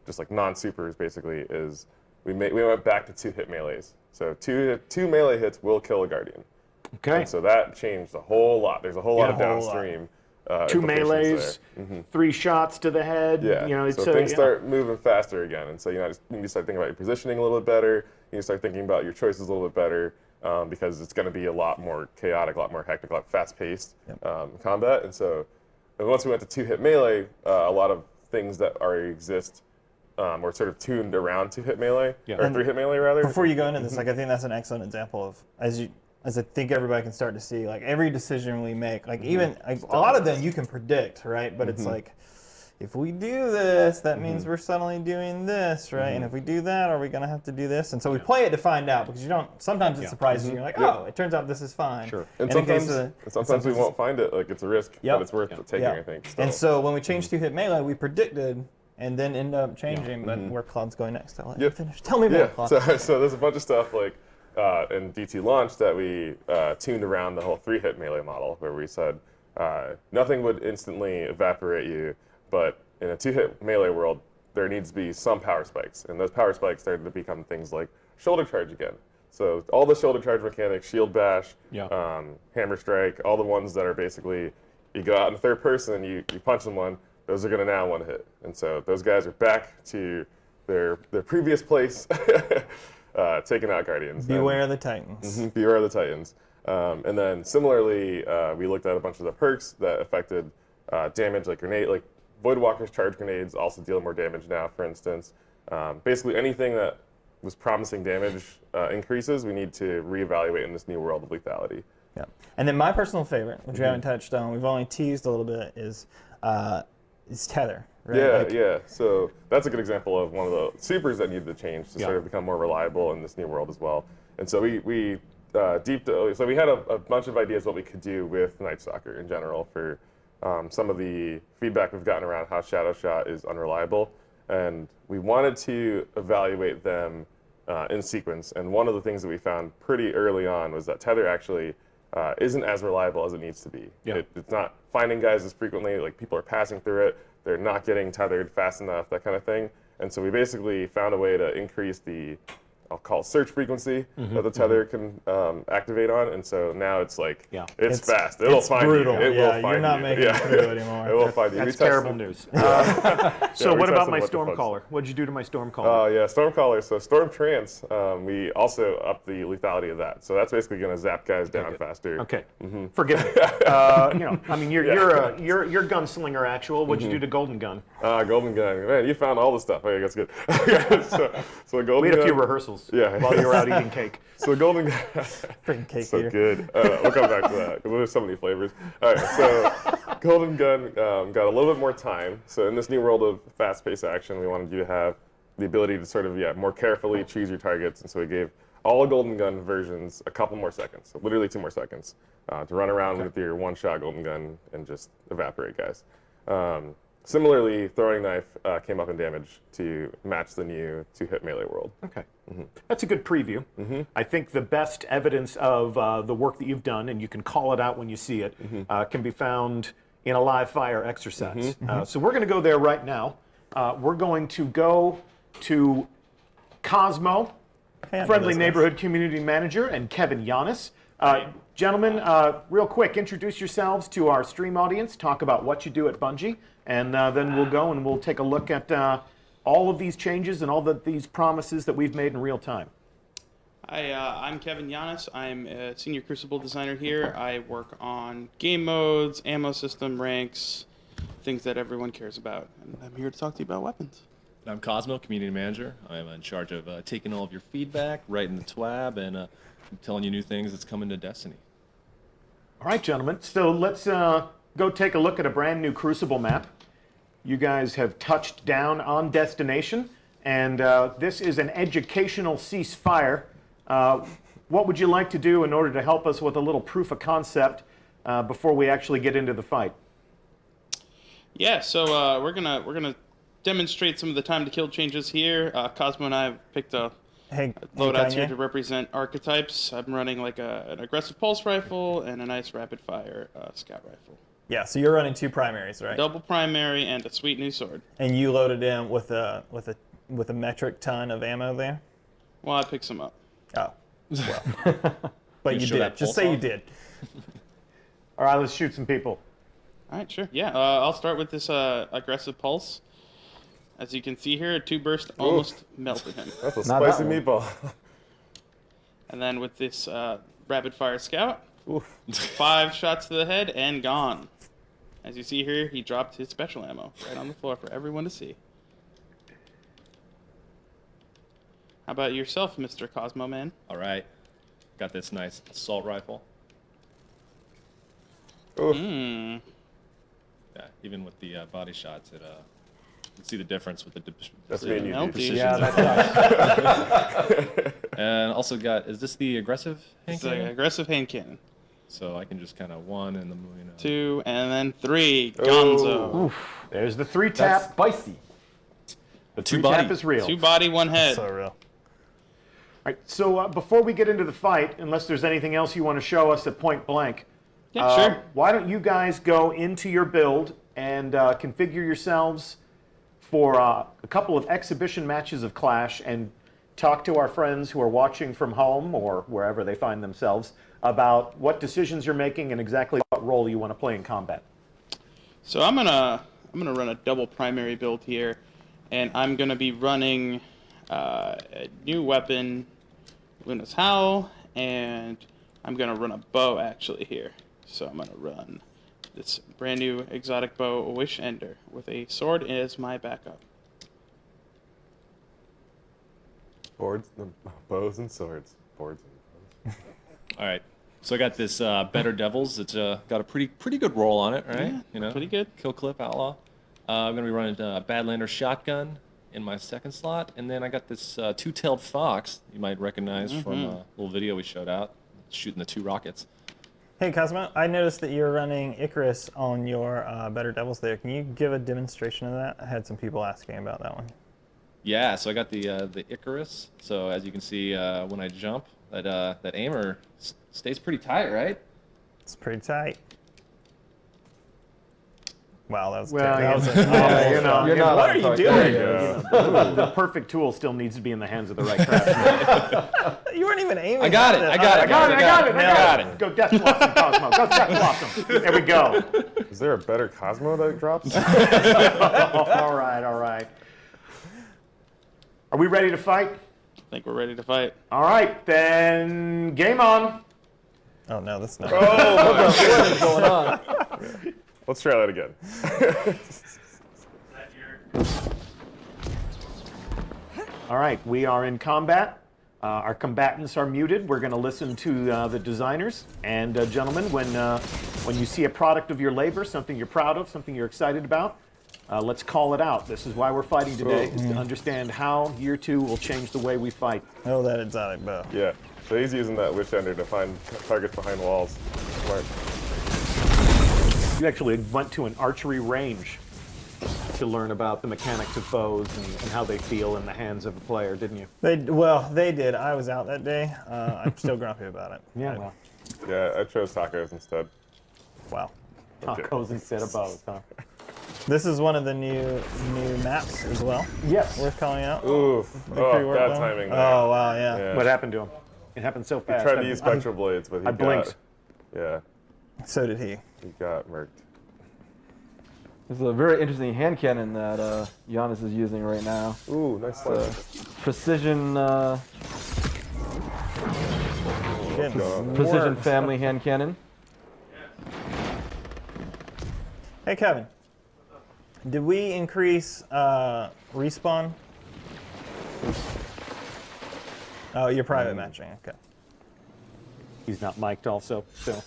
[SPEAKER 3] just like non-supers basically, is we went back to 2-hit melees. So two melee hits will kill a Guardian.
[SPEAKER 1] Okay.
[SPEAKER 3] And so that changed a whole lot. There's a whole lot of downstream.
[SPEAKER 1] 2
[SPEAKER 3] implications
[SPEAKER 1] melees,
[SPEAKER 3] there.
[SPEAKER 1] 3 shots to the head.
[SPEAKER 3] Yeah.
[SPEAKER 1] It's
[SPEAKER 3] so things start moving faster again, and so you need to start thinking about your positioning a little bit better. You need to start thinking about your choices a little bit better, because it's going to be a lot more chaotic, a lot more hectic, a lot fast-paced combat. And so, once we went to 2-hit melee, a lot of things that already exist were sort of tuned around 2-hit melee, or 3-hit melee rather.
[SPEAKER 2] Before you go into this, like I think that's an excellent example of as I think everybody can start to see, like every decision we make, like even like, a lot of them you can predict, right? But it's like, if we do this, that means we're suddenly doing this, right? And if we do that, are we going to have to do this? And so we play it to find out, because you don't. Sometimes it surprises you. You're like, oh, it turns out this is fine.
[SPEAKER 1] Sure.
[SPEAKER 3] And
[SPEAKER 2] in the case
[SPEAKER 3] sometimes we won't find it. Like it's a risk, but it's worth taking, I think.
[SPEAKER 2] And so when we changed 2-hit melee, we predicted and then end up changing. But where Claude's going next, I'll let you finish. Tell me more, Claude.
[SPEAKER 3] So there's a bunch of stuff like in DT launch that we tuned around the whole 3-hit melee model, where we said nothing would instantly evaporate you, but in a 2-hit melee world, there needs to be some power spikes, and those power spikes started to become things like shoulder charge again. So all the shoulder charge mechanics, shield bash, hammer strike, all the ones that are basically, you go out in third person, you punch someone, those are going to now one hit. And so those guys are back to their previous place, taking out Guardians.
[SPEAKER 2] Beware of the Titans.
[SPEAKER 3] Beware of the Titans. And then similarly, we looked at a bunch of the perks that affected damage, like grenade, like Voidwalker's charge grenades also deal more damage now, for instance. Basically anything that was promising damage increases, we need to reevaluate in this new world of lethality.
[SPEAKER 2] Yeah. And then my personal favorite, which we haven't touched on, we've only teased a little bit, is tether. Right?
[SPEAKER 3] Yeah. So that's a good example of one of the supers that needed to change to sort of become more reliable in this new world as well. And so we had a bunch of ideas what we could do with Night Stalker in general for some of the feedback we've gotten around how Shadow Shot is unreliable, and we wanted to evaluate them in sequence. And one of the things that we found pretty early on was that tether actually isn't as reliable as it needs to be. It's not finding guys as frequently, like people are passing through it, they're not getting tethered fast enough, that kind of thing. And so we basically found a way to increase the I'll call it search frequency that the tether can activate on, and so now it's like it's fast. It'll find
[SPEAKER 2] brutal.
[SPEAKER 3] you. It will find
[SPEAKER 2] you're not
[SPEAKER 3] you.
[SPEAKER 2] making it through anymore.
[SPEAKER 3] It will find you.
[SPEAKER 1] That's terrible news. So
[SPEAKER 3] we
[SPEAKER 1] what about
[SPEAKER 3] tested
[SPEAKER 1] my
[SPEAKER 3] what the fuck's-
[SPEAKER 1] Stormcaller? What'd you do to my Stormcaller?
[SPEAKER 3] Oh yeah, Stormcaller. So Storm Trance, we also upped the lethality of that. So that's basically going to zap guys down faster.
[SPEAKER 1] Okay, forgive me. I mean, you're gunslinger actual. What'd you do to Golden Gun?
[SPEAKER 3] Golden Gun. Man, you found all the stuff. Okay, that's good. so Golden
[SPEAKER 1] We had a few
[SPEAKER 3] Gun-
[SPEAKER 1] rehearsals
[SPEAKER 3] Yeah.
[SPEAKER 1] while you were out eating cake.
[SPEAKER 3] So Golden Gun.
[SPEAKER 2] Freaking cake
[SPEAKER 3] So
[SPEAKER 2] eater.
[SPEAKER 3] good. We'll come back to that because there's so many flavors. All right, so Golden Gun got a little bit more time. So in this new world of fast-paced action, we wanted you to have the ability to sort of more carefully choose your targets, and so we gave all Golden Gun versions a couple more seconds, so literally 2 more seconds, to run around with your one-shot Golden Gun and just evaporate guys. Similarly, Throwing Knife came up in damage to match the new 2-hit melee world.
[SPEAKER 1] Okay. That's a good preview. I think the best evidence of the work that you've done, and you can call it out when you see it, can be found in a live fire exercise. So we're going to go there right now. We're going to go to Cosmo, Friendly Neighborhood Community Manager, and Kevin Yanis. Gentlemen, real quick, introduce yourselves to our stream audience, talk about what you do at Bungie, and then we'll go and we'll take a look at all of these changes and all of these promises that we've made in real time.
[SPEAKER 5] Hi, I'm Kevin Yanis. I'm a senior Crucible designer here. I work on game modes, ammo system, ranks, things that everyone cares about. And I'm here to talk to you about weapons.
[SPEAKER 6] I'm Cosmo, community manager. I'm in charge of taking all of your feedback, writing the TWAB, and telling you new things that's coming to Destiny.
[SPEAKER 1] All right, gentlemen. So let's go take a look at a brand new Crucible map. You guys have touched down on destination, and this is an educational ceasefire. What would you like to do in order to help us with a little proof of concept before we actually get into the fight?
[SPEAKER 5] Yeah, so we're gonna demonstrate some of the time to kill changes here. Cosmo and I have picked a loadouts here to represent archetypes. I'm running like an aggressive pulse rifle and a nice rapid fire scout rifle.
[SPEAKER 2] Yeah, so you're running 2 primaries, right?
[SPEAKER 5] Double primary and a sweet new sword.
[SPEAKER 2] And you loaded in with a metric ton of ammo there?
[SPEAKER 5] Well, I picked some up.
[SPEAKER 2] Oh, well. But you
[SPEAKER 6] show
[SPEAKER 2] did.
[SPEAKER 6] that
[SPEAKER 2] Just
[SPEAKER 6] pulse
[SPEAKER 2] say you
[SPEAKER 6] off?
[SPEAKER 2] did.
[SPEAKER 1] All right, let's shoot some people.
[SPEAKER 5] All right, sure. Yeah, I'll start with this aggressive pulse. As you can see here, a 2-burst almost melted him.
[SPEAKER 3] That's a
[SPEAKER 4] Not
[SPEAKER 3] spicy
[SPEAKER 4] that one.
[SPEAKER 3] meatball.
[SPEAKER 5] And then with this rapid fire scout,
[SPEAKER 3] Oof.
[SPEAKER 5] 5 shots to the head and gone. As you see here, he dropped his special ammo right on the floor for everyone to see. How about yourself, Mr. Cosmo Man?
[SPEAKER 6] All right. Got this nice assault rifle.
[SPEAKER 3] Oof.
[SPEAKER 5] Hmm.
[SPEAKER 6] Yeah, even with the body shots, you can see the difference with the
[SPEAKER 3] That's me and you, dude.
[SPEAKER 5] Melty.
[SPEAKER 4] Yeah, that
[SPEAKER 6] And also got, is this the aggressive hand
[SPEAKER 5] It's an
[SPEAKER 6] cannon?
[SPEAKER 5] aggressive hand cannon.
[SPEAKER 6] So I can just kind of 1 and the
[SPEAKER 5] 2 and then 3.
[SPEAKER 3] Oh.
[SPEAKER 5] Gonzo.
[SPEAKER 1] There's the 3
[SPEAKER 4] that's
[SPEAKER 1] tap.
[SPEAKER 4] spicy.
[SPEAKER 1] The
[SPEAKER 6] 2
[SPEAKER 1] 3
[SPEAKER 6] body.
[SPEAKER 1] tap is real.
[SPEAKER 5] 2 body, 1 head.
[SPEAKER 2] So real.
[SPEAKER 1] All right, so before we get into the fight, unless there's anything else you want to show us at point blank,
[SPEAKER 5] Yeah, sure.
[SPEAKER 1] why don't you guys go into your build and configure yourselves for a couple of exhibition matches of Clash and talk to our friends who are watching from home or wherever they find themselves about what decisions you're making and exactly what role you want to play in combat.
[SPEAKER 5] So I'm gonna run a double primary build here, and I'm gonna be running a new weapon, Luna's Howl, and I'm gonna run a bow actually here. So I'm gonna run this brand new exotic bow, Wish Ender, with a sword as my backup.
[SPEAKER 3] Boards, bows and swords. Boards and bows.
[SPEAKER 6] All right. So I got this Better Devils. It's got a pretty good roll on it, right?
[SPEAKER 5] Yeah, pretty good.
[SPEAKER 6] Kill clip outlaw. I'm gonna be running Badlander shotgun in my second slot, and then I got this 2-tailed fox you might recognize from a little video we showed out, shooting the 2 rockets.
[SPEAKER 2] Hey, Cosmo, I noticed that you're running Icarus on your Better Devils there. Can you give a demonstration of that? I had some people asking about that one.
[SPEAKER 6] Yeah, so I got the Icarus. So as you can see, when I jump, that aimer stays pretty tight, right?
[SPEAKER 2] It's pretty tight. Wow, that was
[SPEAKER 1] Well,
[SPEAKER 2] terrible.
[SPEAKER 1] you
[SPEAKER 2] That was
[SPEAKER 1] know, you know,
[SPEAKER 4] You're not
[SPEAKER 2] what
[SPEAKER 4] allowed
[SPEAKER 2] are
[SPEAKER 4] to
[SPEAKER 2] you
[SPEAKER 4] talk-
[SPEAKER 2] doing?
[SPEAKER 4] There you go.
[SPEAKER 1] the perfect tool still needs to be in the hands of the right craftsman.
[SPEAKER 2] You weren't even aiming.
[SPEAKER 6] I got
[SPEAKER 2] at
[SPEAKER 6] it.
[SPEAKER 2] that.
[SPEAKER 6] I got it.
[SPEAKER 1] I got it.
[SPEAKER 6] Got it.
[SPEAKER 1] Go Death Blossom, Cosmo. Go Death Blossom. There we go.
[SPEAKER 3] Is there a better Cosmo that drops?
[SPEAKER 1] All right, all right. Are we ready to fight?
[SPEAKER 5] I think we're ready to fight.
[SPEAKER 1] All right, then game on.
[SPEAKER 2] Oh no, that's not.
[SPEAKER 4] What is going on?
[SPEAKER 3] Let's try that again.
[SPEAKER 1] All right, we are in combat. Our combatants are muted. We're going to listen to the designers. And gentlemen, when you see a product of your labor, something you're proud of, something you're excited about, let's call it out. This is why we're fighting today, is to understand how year 2 will change the way we fight.
[SPEAKER 2] Oh, that exotic bow.
[SPEAKER 3] Yeah. So he's using that Witch Ender to find targets behind walls. Smart.
[SPEAKER 1] You actually went to an archery range to learn about the mechanics of bows and how they feel in the hands of a player, didn't you?
[SPEAKER 2] They did. I was out that day. I'm still grumpy about it.
[SPEAKER 1] Yeah, well,
[SPEAKER 3] Yeah, I chose tacos instead.
[SPEAKER 2] Wow.
[SPEAKER 1] tacos instead of bows, huh?
[SPEAKER 2] This is one of the new maps as well.
[SPEAKER 1] Yes.
[SPEAKER 2] Worth calling out.
[SPEAKER 3] Oof.
[SPEAKER 2] The
[SPEAKER 3] Oh,
[SPEAKER 2] pre-work
[SPEAKER 3] bad
[SPEAKER 2] one.
[SPEAKER 3] timing there.
[SPEAKER 2] Oh wow, yeah.
[SPEAKER 3] Yeah.
[SPEAKER 1] What happened to him? It happened so
[SPEAKER 3] He
[SPEAKER 1] fast.
[SPEAKER 3] tried to use Spectral Blades, but he
[SPEAKER 1] I
[SPEAKER 3] got...
[SPEAKER 1] blinked.
[SPEAKER 3] Yeah,
[SPEAKER 2] So did he.
[SPEAKER 3] he got murked.
[SPEAKER 4] There's a very interesting hand cannon that Giannis is using right now.
[SPEAKER 3] Ooh, nice slide.
[SPEAKER 4] Precision
[SPEAKER 2] Getting
[SPEAKER 4] precision
[SPEAKER 2] worked.
[SPEAKER 4] family hand cannon.
[SPEAKER 2] Hey Kevin, did we increase respawn? Oh, you're private matching. Okay.
[SPEAKER 1] He's not mic'd also, so.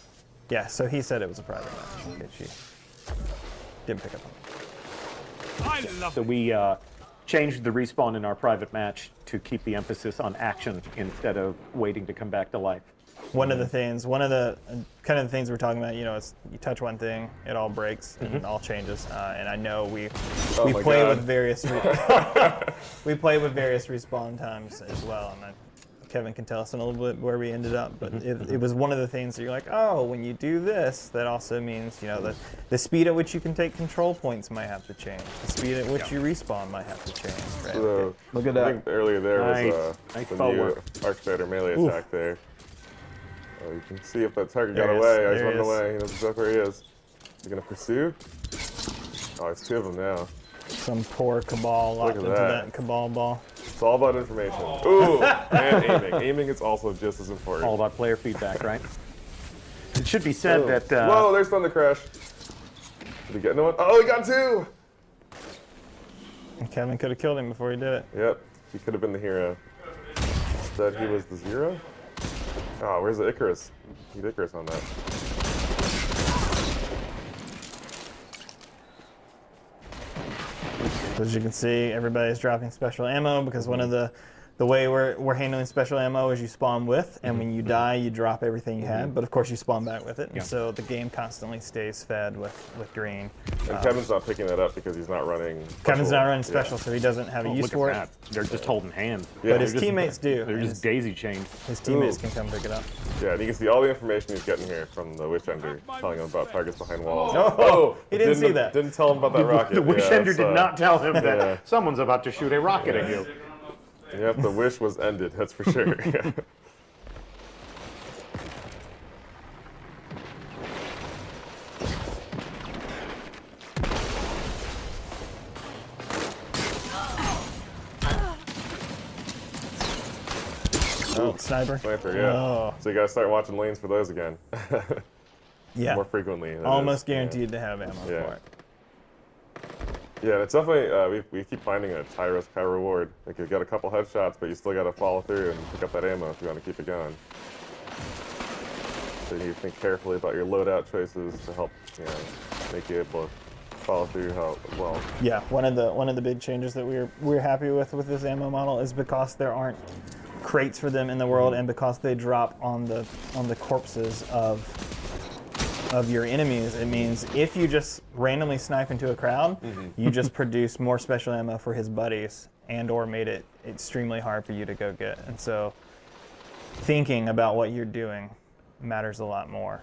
[SPEAKER 2] Yeah. So he said it was a private match. In case you didn't pick up on it.
[SPEAKER 1] So we changed the respawn in our private match to keep the emphasis on action instead of waiting to come back to life.
[SPEAKER 2] One of the things we're talking about, it's you touch one thing, it all breaks and it all changes. And I know we
[SPEAKER 3] my
[SPEAKER 2] play
[SPEAKER 3] God.
[SPEAKER 2] with various we play with various respawn times as well. And Kevin can tell us in a little bit where we ended up, but it was one of the things that you're like, oh, when you do this, that also means the speed at which you can take control points might have to change. The speed at which you respawn might have to change. Right?
[SPEAKER 3] So,
[SPEAKER 4] Look at
[SPEAKER 3] I
[SPEAKER 4] that.
[SPEAKER 3] think earlier there
[SPEAKER 1] Nice.
[SPEAKER 3] was
[SPEAKER 1] Nice
[SPEAKER 3] the
[SPEAKER 1] bow
[SPEAKER 3] new
[SPEAKER 1] work.
[SPEAKER 3] Archfighter melee
[SPEAKER 2] Oof.
[SPEAKER 3] attack there. Oh, you can see if that target
[SPEAKER 2] There
[SPEAKER 3] got
[SPEAKER 2] he is.
[SPEAKER 3] away. Oh, he's
[SPEAKER 2] There he
[SPEAKER 3] running
[SPEAKER 2] is.
[SPEAKER 3] away. He knows exactly where he is. He's gonna pursue. Oh, there's 2 of them now.
[SPEAKER 2] Some poor Cabal locked
[SPEAKER 3] at
[SPEAKER 2] into
[SPEAKER 3] that.
[SPEAKER 2] that Cabal ball.
[SPEAKER 3] It's all about information. Ooh, and aiming. Aiming is also just as important.
[SPEAKER 1] All about player feedback, right? It should be said
[SPEAKER 3] Boom.
[SPEAKER 1] that
[SPEAKER 3] Whoa, there's Thunder Crash. Did he get no one? Oh, he got 2!
[SPEAKER 2] And Kevin could have killed him before he did it.
[SPEAKER 3] Yep, he could have been the hero. Instead, he was the 0. Oh, where's the Icarus? Need Icarus on that.
[SPEAKER 2] As you can see, everybody's dropping special ammo because one of the way we're handling special ammo is you spawn with, and when you die, you drop everything you had. But of course, you spawn back with it, and so the game constantly stays fed with green.
[SPEAKER 3] And Kevin's not picking that up because he's not running special.
[SPEAKER 2] Kevin's not running
[SPEAKER 3] Yeah.
[SPEAKER 2] special, so he doesn't have a use
[SPEAKER 1] look
[SPEAKER 2] for
[SPEAKER 1] at
[SPEAKER 2] it.
[SPEAKER 1] that. They're just holding hands.
[SPEAKER 3] Yeah,
[SPEAKER 2] But his
[SPEAKER 3] they're
[SPEAKER 2] teammates do.
[SPEAKER 1] They're
[SPEAKER 2] and
[SPEAKER 1] just daisy chained.
[SPEAKER 2] his teammates
[SPEAKER 3] Ooh.
[SPEAKER 2] can come pick it up.
[SPEAKER 3] Yeah, and you can see all the information he's getting here from the Witch Ender, telling him about targets behind walls.
[SPEAKER 2] Oh, he didn't see that.
[SPEAKER 3] Didn't tell him about that rocket.
[SPEAKER 1] The Wish
[SPEAKER 3] Yeah,
[SPEAKER 1] Ender
[SPEAKER 3] so-
[SPEAKER 1] did not tell him that
[SPEAKER 3] yeah.
[SPEAKER 1] someone's about to shoot a rocket at you.
[SPEAKER 3] Yep, the wish was ended, that's for sure.
[SPEAKER 2] Oh, sniper.
[SPEAKER 3] Sniper, yeah.
[SPEAKER 2] Oh.
[SPEAKER 3] So you gotta start watching lanes for those again.
[SPEAKER 2] Yeah.
[SPEAKER 3] More frequently. that
[SPEAKER 2] Almost
[SPEAKER 3] is,
[SPEAKER 2] guaranteed to have ammo
[SPEAKER 3] Yeah.
[SPEAKER 2] for it.
[SPEAKER 3] Yeah, it's definitely, we keep finding a high risk, high reward. Like, you've got a couple headshots, but you still gotta follow through and pick up that ammo if you wanna keep it going. So you need to think carefully about your loadout choices to help, make you able to follow through how well.
[SPEAKER 2] Yeah, one of the big changes that we're happy with this ammo model is because there aren't crates for them in the world, and because they drop on the corpses of your enemies. It means if you just randomly snipe into a crowd, you just produce more special ammo for his buddies, and or made it extremely hard for you to go get. And so thinking about what you're doing matters a lot more.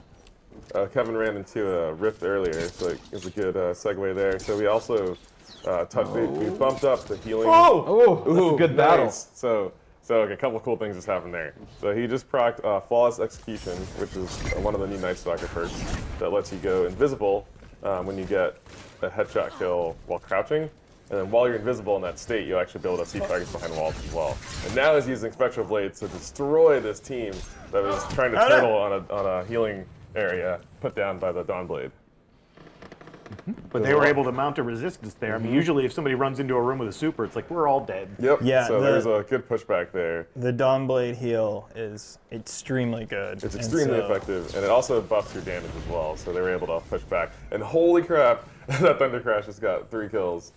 [SPEAKER 3] Kevin ran into a rift earlier, so it's a good segue there. So we also we bumped up the healing.
[SPEAKER 4] Oh, that's a good battle.
[SPEAKER 3] Nice. So a couple of cool things just happened there. So he just procced Flawless Execution, which is one of the new Night Stalker perks that lets you go invisible when you get a headshot kill while crouching. And then while you're invisible in that state, you'll actually be able to see targets behind walls as well. And now he's using Spectral Blades to destroy this team that was trying to turtle on a healing area put down by the Dawnblade.
[SPEAKER 1] But they were able to mount a resistance there. I mean, usually if somebody runs into a room with a super, it's like, we're all dead.
[SPEAKER 3] Yep.
[SPEAKER 2] Yeah,
[SPEAKER 3] So there's a good pushback there.
[SPEAKER 2] The Dawnblade heal is extremely good.
[SPEAKER 3] It's extremely effective, and it also buffs your damage as well. So they were able to push back. And holy crap, that Thunder Crash just got 3 kills.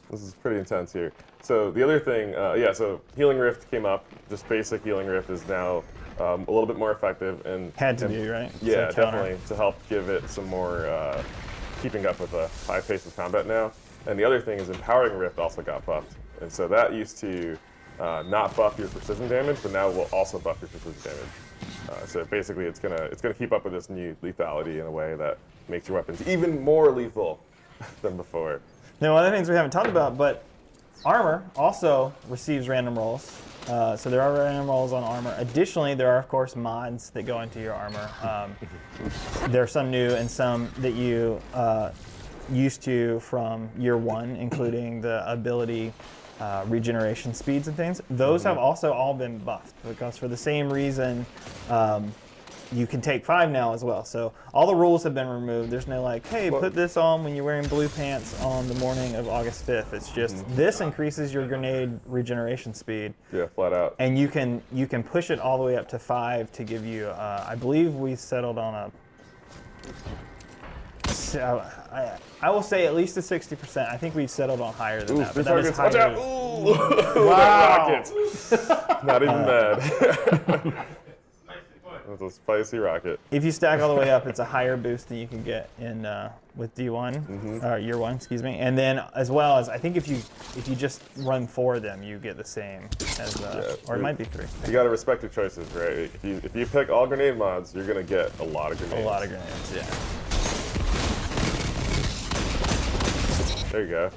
[SPEAKER 3] This is pretty intense here. So the other thing, so Healing Rift came up. Just basic Healing Rift is now a little bit more effective. And
[SPEAKER 2] Had to be, right?
[SPEAKER 3] Yeah,
[SPEAKER 2] So counter.
[SPEAKER 3] definitely, to help give it some more keeping up with the high pace of combat now. And the other thing is Empowering Rift also got buffed. And so that used to not buff your precision damage, but now will also buff your precision damage. So basically it's gonna keep up with this new lethality in a way that makes your weapons even more lethal than before.
[SPEAKER 2] Now, one of the things we haven't talked about, but armor also receives random rolls. So there are random rolls on armor. Additionally, there are, of course, mods that go into your armor. There are some new and some that you used to from year 1, including the ability regeneration speeds and things. Those have also all been buffed because for the same reason, you can take 5 now as well. So all the rules have been removed. There's no like, hey, put this on when you're wearing blue pants on the morning of August 5th. It's just this increases your grenade regeneration speed.
[SPEAKER 3] Yeah, flat out.
[SPEAKER 2] And you can push it all the way up to 5 to give you, I believe we settled on a, so I will say at least a 60%. I think we settled on higher than that. But that is
[SPEAKER 3] Watch
[SPEAKER 2] higher.
[SPEAKER 3] out! Ooh!
[SPEAKER 1] Wow.
[SPEAKER 3] Rocket. Not even bad. That's a spicy rocket.
[SPEAKER 2] If you stack all the way up, it's a higher boost than you can get in with D1, or year 1, excuse me. And then as well as I think if you just run 4 of them, you get the same as, or it might be 3.
[SPEAKER 3] You gotta respect your choices, right? If you pick all grenade mods, you're gonna get a lot of grenades.
[SPEAKER 2] A lot of grenades, yeah.
[SPEAKER 3] There you go.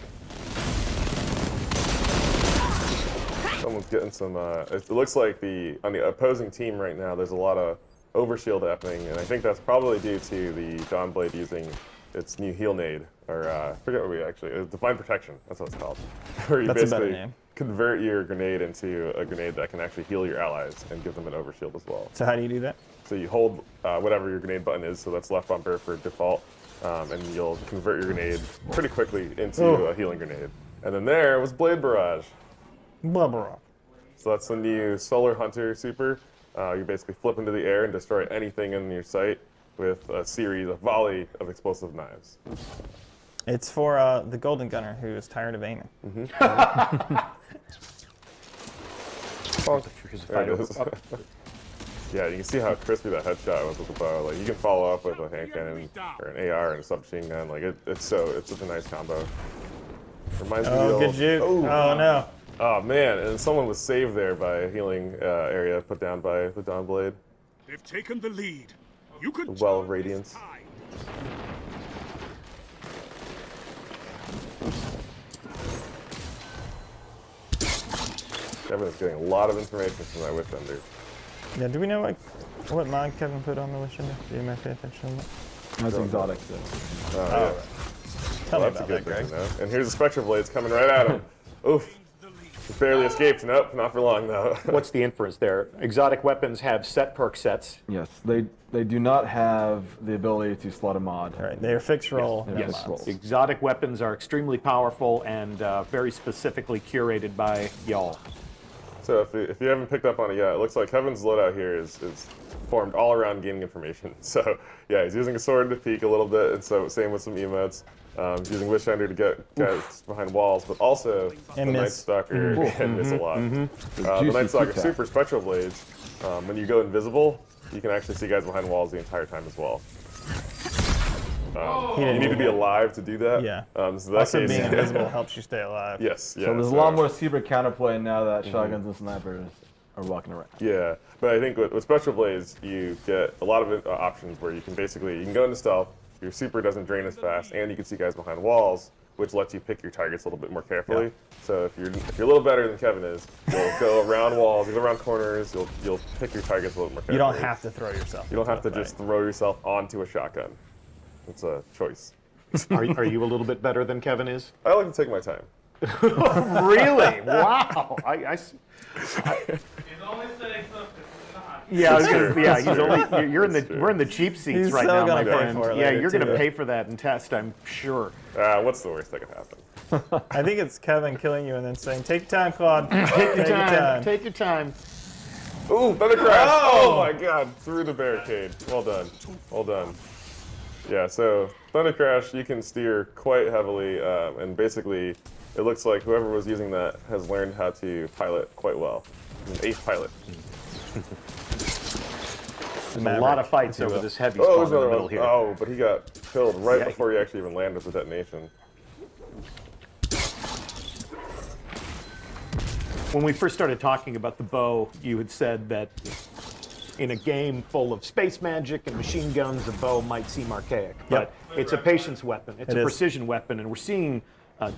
[SPEAKER 3] Someone's getting some, it looks like on the opposing team right now, there's a lot of overshield happening, and I think that's probably due to the Dawnblade using its new heal nade, or I forget what we actually, Divine Protection, that's what it's called. Where you
[SPEAKER 2] That's a better
[SPEAKER 3] basically
[SPEAKER 2] name.
[SPEAKER 3] convert your grenade into a grenade that can actually heal your allies and give them an overshield as well.
[SPEAKER 2] So how do you do that?
[SPEAKER 3] So you hold whatever your grenade button is, so that's left bumper for default, and you'll convert your grenade pretty quickly into a healing grenade. And then there was Blade Barrage.
[SPEAKER 2] Blah, blah.
[SPEAKER 3] So that's the new Solar Hunter super. You basically flip into the air and destroy anything in your sight with a volley of explosive knives.
[SPEAKER 2] It's for the Golden Gunner who is tired of aiming.
[SPEAKER 3] There it is. Yeah, you can see how crispy that headshot was with the bow. Like you can follow up with a hand cannon or an AR and a submachine gun. Like it's such a nice combo. Reminds me of the
[SPEAKER 2] Oh, good
[SPEAKER 3] old,
[SPEAKER 2] juke. Oh, no.
[SPEAKER 3] Oh man, and someone was saved there by a healing area put down by the Dawnblade.
[SPEAKER 7] They've taken the lead. You could
[SPEAKER 3] The Well of
[SPEAKER 7] turn
[SPEAKER 3] Radiance.
[SPEAKER 7] this tide.
[SPEAKER 3] Kevin is getting a lot of information from that Witch-Ender.
[SPEAKER 2] Yeah, do we know what mod Kevin put on the Wishender? Do you might pay attention to that?
[SPEAKER 4] That's exotic.
[SPEAKER 3] Yeah.
[SPEAKER 2] Tell
[SPEAKER 3] Well,
[SPEAKER 2] me
[SPEAKER 3] that's a
[SPEAKER 2] about
[SPEAKER 3] good
[SPEAKER 2] that, Greg.
[SPEAKER 3] thing to know. And here's the Spectral Blades coming right at him. Oof. He barely escaped. Nope, not for long though.
[SPEAKER 1] What's the inference there? Exotic weapons have set perk sets.
[SPEAKER 4] Yes, they do not have the ability to slot a mod.
[SPEAKER 2] All right, they're fixed roll.
[SPEAKER 4] Yeah, fixed rolls.
[SPEAKER 1] Exotic weapons are extremely powerful and very specifically curated by y'all.
[SPEAKER 3] So if you haven't picked up on it yet, it looks like Kevin's loadout here is formed all around gaining information. So yeah, he's using a sword to peek a little bit, and so same with some emotes. He's using Witch-Ender to get guys behind walls, but also
[SPEAKER 2] And
[SPEAKER 3] the Night
[SPEAKER 2] miss.
[SPEAKER 3] Stalker and miss a lot. The
[SPEAKER 4] juicy
[SPEAKER 3] Night Stalker
[SPEAKER 4] two-tap.
[SPEAKER 3] Super Spectral Blades, when you go invisible, you can actually see guys behind walls the entire time as well. You need to be alive to do that.
[SPEAKER 2] Yeah.
[SPEAKER 3] So that
[SPEAKER 2] Also,
[SPEAKER 3] case,
[SPEAKER 2] being invisible helps you stay alive.
[SPEAKER 3] Yes. Yeah.
[SPEAKER 4] So there's a lot more super counterplay now that shotguns and snipers are walking around.
[SPEAKER 3] Yeah, but I think with Special Blaze, you get a lot of options where you can go into stealth, your super doesn't drain as fast, and you can see guys behind walls, which lets you pick your targets a little bit more carefully. So if you're a little better than Kevin is, you'll go around walls, you'll go around corners, you'll pick your targets a little more carefully.
[SPEAKER 2] You don't have to throw yourself.
[SPEAKER 3] You don't have to just throw yourself onto a shotgun. It's a choice.
[SPEAKER 1] Are you a little bit better than Kevin is?
[SPEAKER 3] I like to take my time.
[SPEAKER 1] Really? Wow.
[SPEAKER 5] He's only saying something.
[SPEAKER 1] Yeah,
[SPEAKER 3] It's true.
[SPEAKER 1] yeah.
[SPEAKER 3] It's
[SPEAKER 1] He's
[SPEAKER 3] true.
[SPEAKER 1] only. You're in the.
[SPEAKER 3] It's true.
[SPEAKER 1] We're in the cheap seats
[SPEAKER 2] He's
[SPEAKER 1] right
[SPEAKER 2] still
[SPEAKER 1] now, my
[SPEAKER 2] gonna pay
[SPEAKER 1] friend.
[SPEAKER 2] for it
[SPEAKER 1] Yeah,
[SPEAKER 2] later,
[SPEAKER 1] you're going to
[SPEAKER 2] too.
[SPEAKER 1] pay for that in test, I'm sure.
[SPEAKER 3] What's the worst that could happen?
[SPEAKER 2] I think it's Kevin killing you and then saying, "Take your time, Claude.
[SPEAKER 1] Take your time. Take your time.
[SPEAKER 3] Ooh, Thunder Crash! Oh my God, through the barricade. Well done. Well done. Yeah, so Thunder Crash, you can steer quite heavily, and basically, it looks like whoever was using that has learned how to pilot quite well. He's an ace pilot.
[SPEAKER 1] There's a lot of fights over this heavy
[SPEAKER 3] Oh,
[SPEAKER 1] spawn
[SPEAKER 3] there's
[SPEAKER 1] in the
[SPEAKER 3] another
[SPEAKER 1] middle
[SPEAKER 3] one.
[SPEAKER 1] here.
[SPEAKER 3] Oh, but he got killed right
[SPEAKER 1] Yeah.
[SPEAKER 3] before he actually even landed the detonation.
[SPEAKER 1] When we first started talking about the bow, you had said that in a game full of space magic and machine guns, a bow might seem archaic. But it's a patience weapon. It's
[SPEAKER 2] It
[SPEAKER 1] a
[SPEAKER 2] is.
[SPEAKER 1] precision weapon. And we're seeing,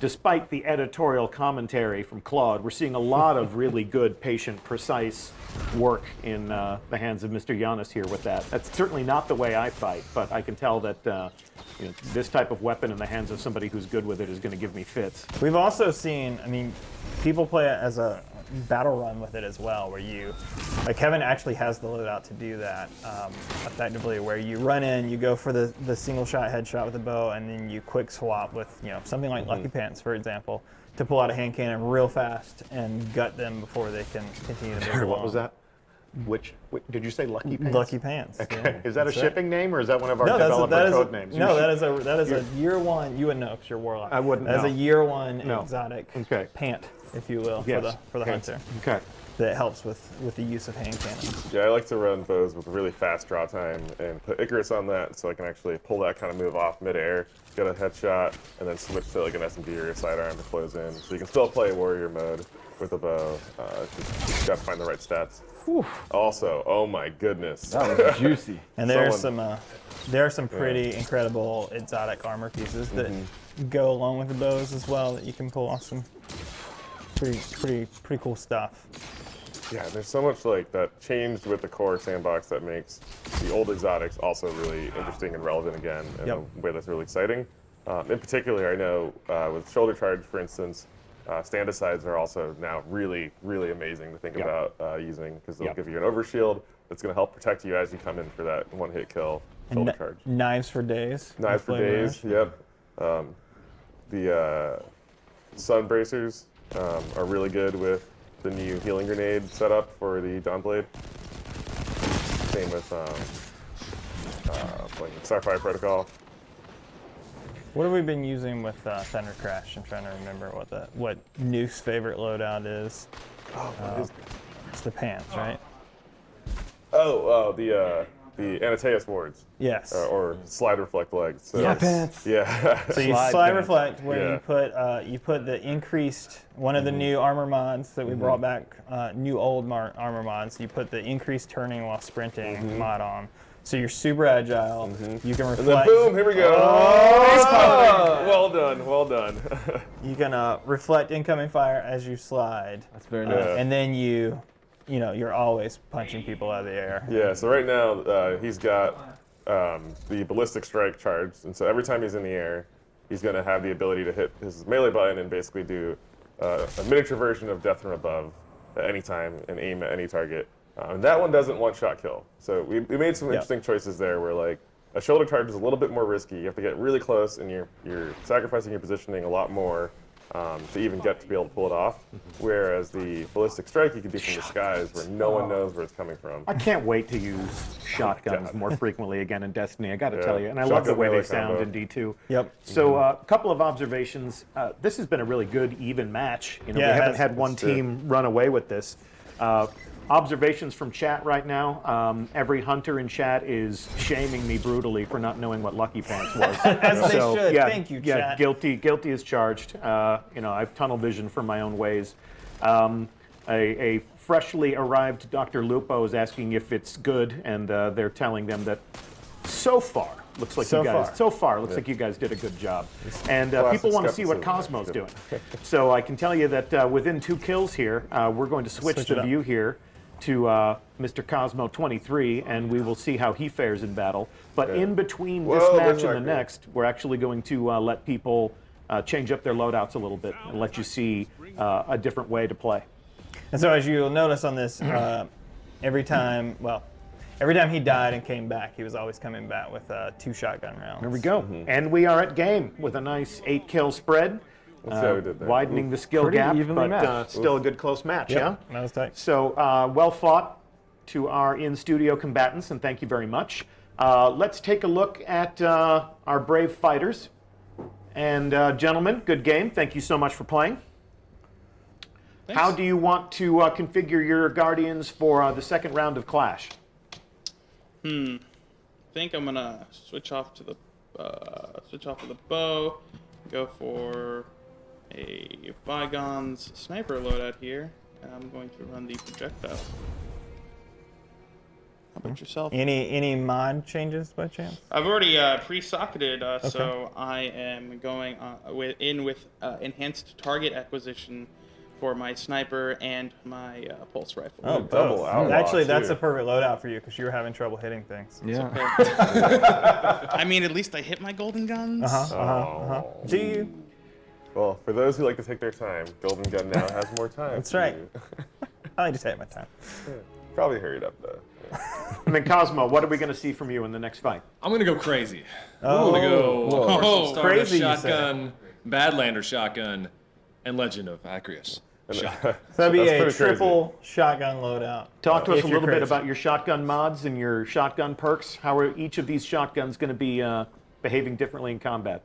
[SPEAKER 1] despite the editorial commentary from Claude, we're seeing a lot of really good, patient, precise work in the hands of Mr. Giannis here with that. That's certainly not the way I fight, but I can tell that this type of weapon in the hands of somebody who's good with it is going to give me fits.
[SPEAKER 2] We've also seen, people play it as a battle run with it as well, where Kevin actually has the loadout to do that effectively, where you run in, you go for the single shot headshot with the bow, and then you quick swap with something like Lucky Pants, for example, to pull out a hand cannon real fast and gut them before they can continue to move along.
[SPEAKER 1] What was that? Which did you say Lucky Pants?
[SPEAKER 2] Lucky Pants.
[SPEAKER 1] Okay.
[SPEAKER 2] Yeah.
[SPEAKER 1] Is that a
[SPEAKER 2] That's right.
[SPEAKER 1] shipping name or is that one of our
[SPEAKER 2] No,
[SPEAKER 1] developer code names?
[SPEAKER 2] No, that is a year one. You wouldn't know because you're Warlock.
[SPEAKER 1] I wouldn't
[SPEAKER 2] That is
[SPEAKER 1] know.
[SPEAKER 2] a year one
[SPEAKER 1] No.
[SPEAKER 2] exotic
[SPEAKER 1] Okay.
[SPEAKER 2] pant, if you will,
[SPEAKER 1] Yes.
[SPEAKER 2] for the
[SPEAKER 1] Pants.
[SPEAKER 2] hunter.
[SPEAKER 1] Okay.
[SPEAKER 2] That helps with the use of hand cannons.
[SPEAKER 3] Yeah, I like to run bows with really fast draw time and put Icarus on that so I can actually pull that kind of move off midair, get a headshot, and then switch to like an SMG or a sidearm to close in. So you can still play warrior mode with a bow. Just got to find the right stats.
[SPEAKER 4] Whew.
[SPEAKER 3] Also, oh my goodness.
[SPEAKER 4] That was juicy.
[SPEAKER 2] And there are some pretty incredible exotic armor pieces that go along with the bows as well that you can pull off some pretty cool stuff.
[SPEAKER 3] Yeah, there's so much like that changed with the core sandbox that makes the old exotics also really interesting and relevant again in a way that's really exciting. In particular, I know with shoulder charge, for instance, stand-asides are also now really, really amazing to think about using because they'll give you an overshield that's going to help protect you as you come in for that one-hit kill shoulder charge.
[SPEAKER 2] Knives for days.
[SPEAKER 3] Knives for days, yep. The sun bracers are really good with the new healing grenade setup for the Dawnblade. Same with Starfire Protocol.
[SPEAKER 2] What have we been using with Thunder Crash? I'm trying to remember what Nuke's favorite loadout is. It's the pants, right?
[SPEAKER 3] The Anateus wards.
[SPEAKER 2] Yes.
[SPEAKER 3] Or slide reflect legs. So
[SPEAKER 4] pants.
[SPEAKER 3] Yeah.
[SPEAKER 2] So you
[SPEAKER 1] Slide
[SPEAKER 2] slide
[SPEAKER 1] pants.
[SPEAKER 2] reflect where
[SPEAKER 3] Yeah.
[SPEAKER 2] you put the increased one of the new armor mods that we brought back, new old armor mods. You put the increased turning while sprinting mod on, so you're super agile. You can reflect.
[SPEAKER 3] And then boom, here we go.
[SPEAKER 2] Oh!
[SPEAKER 3] Well done, well done.
[SPEAKER 2] You can reflect incoming fire as you slide,
[SPEAKER 4] That's very nice.
[SPEAKER 2] and then you're always punching people out of the air.
[SPEAKER 3] Yeah, so right now he's got the ballistic strike charged, and so every time he's in the air, he's going to have the ability to hit his melee button and basically do a miniature version of Death from Above at any time and aim at any target. And that one doesn't one-shot kill. So we made some interesting choices there where like a shoulder charge is a little bit more risky. You have to get really close and you're sacrificing your positioning a lot more to even get to be able to pull it off. Whereas the ballistic strike you can do from the skies where no one knows where it's coming from.
[SPEAKER 1] I can't wait to use shotguns
[SPEAKER 3] God.
[SPEAKER 1] more frequently again in Destiny. I got to
[SPEAKER 3] Yeah.
[SPEAKER 1] tell you, and I love the
[SPEAKER 3] Shotgun
[SPEAKER 1] way they
[SPEAKER 3] melee
[SPEAKER 1] sound
[SPEAKER 3] combo.
[SPEAKER 1] in D2.
[SPEAKER 2] Yep.
[SPEAKER 1] So a couple of observations. This has been a really good, even match.
[SPEAKER 2] Yeah,
[SPEAKER 1] we
[SPEAKER 2] it
[SPEAKER 1] haven't
[SPEAKER 2] has.
[SPEAKER 1] had one
[SPEAKER 3] That's it.
[SPEAKER 1] team run away with this. Observations from chat right now. Every hunter in chat is shaming me brutally for not knowing what Lucky Pants was.
[SPEAKER 2] As they should.
[SPEAKER 1] Yeah,
[SPEAKER 2] Thank you,
[SPEAKER 1] yeah,
[SPEAKER 2] chat.
[SPEAKER 1] guilty is charged. I have tunnel vision for my own ways. a freshly arrived Dr. Lupo is asking if it's good, and they're telling them that so far looks like like you guys did a good job. And people want to see what Cosmo's doing. So I can tell you that within 2 kills here, we're going to switch the view here to Mr. Cosmo 23, and we will see how he fares in battle. But in between this match and the next, we're actually going to let people change up their loadouts a little bit and let you see a different way to play.
[SPEAKER 2] And so as you'll notice on this, every time he died and came back, he was always coming back with 2 shotgun rounds.
[SPEAKER 1] There we go. And we are at game with a nice 8-kill spread. Widening the skill gap, but still a good close match, yeah?
[SPEAKER 2] That was tight.
[SPEAKER 1] So well fought to our in-studio combatants, and thank you very much. Let's take a look at our brave fighters. And gentlemen, good game. Thank you so much for playing.
[SPEAKER 5] Thanks.
[SPEAKER 1] How do you want to configure your Guardians for the second round of Clash?
[SPEAKER 5] I think I'm gonna switch off to the bow, go for a Bygones sniper loadout here, and I'm going to run the projectile. How about yourself?
[SPEAKER 2] Any mod changes by chance?
[SPEAKER 5] I've already pre-socketed, so I am going with enhanced target acquisition for my sniper and my pulse rifle.
[SPEAKER 2] Oh,
[SPEAKER 3] double outlaw.
[SPEAKER 2] Actually, that's a perfect loadout for you because you were having trouble hitting things.
[SPEAKER 4] Yeah.
[SPEAKER 5] I mean, at least I hit my golden guns.
[SPEAKER 2] Do you?
[SPEAKER 3] Well, for those who like to take their time, Golden Gun now has more time.
[SPEAKER 2] That's right. I like to take my time.
[SPEAKER 3] Probably hurried up, though.
[SPEAKER 1] And then Cosmo, what are we going to see from you in the next fight?
[SPEAKER 6] I'm gonna go crazy.
[SPEAKER 2] Oh,
[SPEAKER 6] I'm gonna go
[SPEAKER 2] crazy, you
[SPEAKER 6] shotgun, Badlander shotgun, and Legend of Acreus shotgun.
[SPEAKER 2] So that'd be
[SPEAKER 3] That's
[SPEAKER 2] a
[SPEAKER 3] pretty
[SPEAKER 2] triple shotgun loadout.
[SPEAKER 1] Talk to us
[SPEAKER 2] If
[SPEAKER 1] a
[SPEAKER 2] you're
[SPEAKER 1] little bit
[SPEAKER 2] crazy.
[SPEAKER 1] about your shotgun mods and your shotgun perks. How are each of these shotguns going to be behaving differently in combat?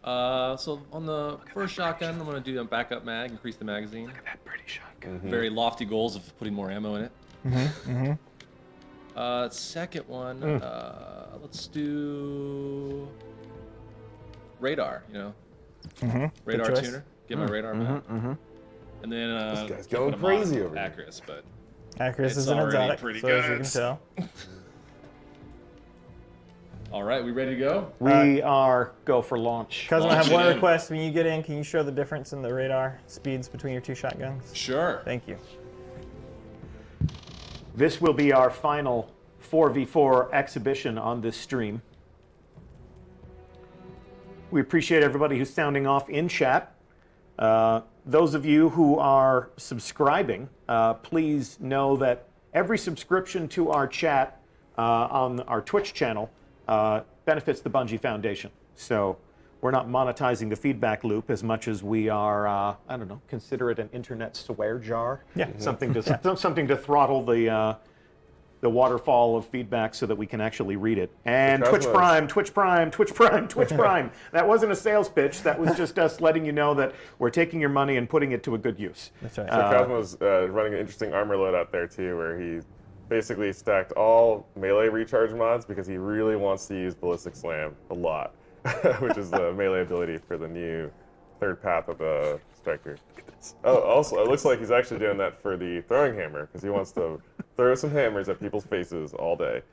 [SPEAKER 6] So on the first shotgun, I'm gonna do a backup mag, increase the magazine.
[SPEAKER 1] Look at that pretty shotgun.
[SPEAKER 6] Very lofty goals of putting more ammo in it. Second one, let's do radar. Radar
[SPEAKER 2] choice.
[SPEAKER 6] tuner. Get my radar back. And then
[SPEAKER 3] This guy's
[SPEAKER 6] put
[SPEAKER 3] going
[SPEAKER 6] a mod
[SPEAKER 3] crazy
[SPEAKER 6] for
[SPEAKER 3] over here.
[SPEAKER 6] Acris, but
[SPEAKER 2] Acris
[SPEAKER 6] It's
[SPEAKER 2] is an
[SPEAKER 6] already
[SPEAKER 2] exotic,
[SPEAKER 6] pretty
[SPEAKER 2] so as you
[SPEAKER 6] good.
[SPEAKER 2] can tell.
[SPEAKER 6] all right, we ready to go?
[SPEAKER 1] We are go for launch.
[SPEAKER 2] Cosmo, I have
[SPEAKER 6] Launch
[SPEAKER 2] one
[SPEAKER 6] it in.
[SPEAKER 2] request. When you get in, can you show the difference in the radar speeds between your 2 shotguns?
[SPEAKER 6] Sure.
[SPEAKER 2] Thank you.
[SPEAKER 1] This will be our final 4v4 exhibition on this stream. We appreciate everybody who's sounding off in chat. Those of you who are subscribing, please know that every subscription to our chat on our Twitch channel benefits the Bungie Foundation. So we're not monetizing the feedback loop as much as we are, I don't know, consider it an internet swear jar.
[SPEAKER 2] Yeah.
[SPEAKER 1] Something to throttle the waterfall of feedback so that we can actually read it. And Twitch
[SPEAKER 3] Cosmos.
[SPEAKER 1] Prime, Twitch Prime, Twitch Prime, Twitch Prime. That wasn't a sales pitch. That was just us letting you know that we're taking your money and putting it to a good use.
[SPEAKER 2] That's right.
[SPEAKER 3] So Cosmo's running an interesting armor loadout there too, where he basically stacked all melee recharge mods because he really wants to use Ballistic Slam a lot, which is the melee ability for the new third path of the Striker. Oh, also, it looks like he's actually doing that for the throwing hammer because he wants to throw some hammers at people's faces all day.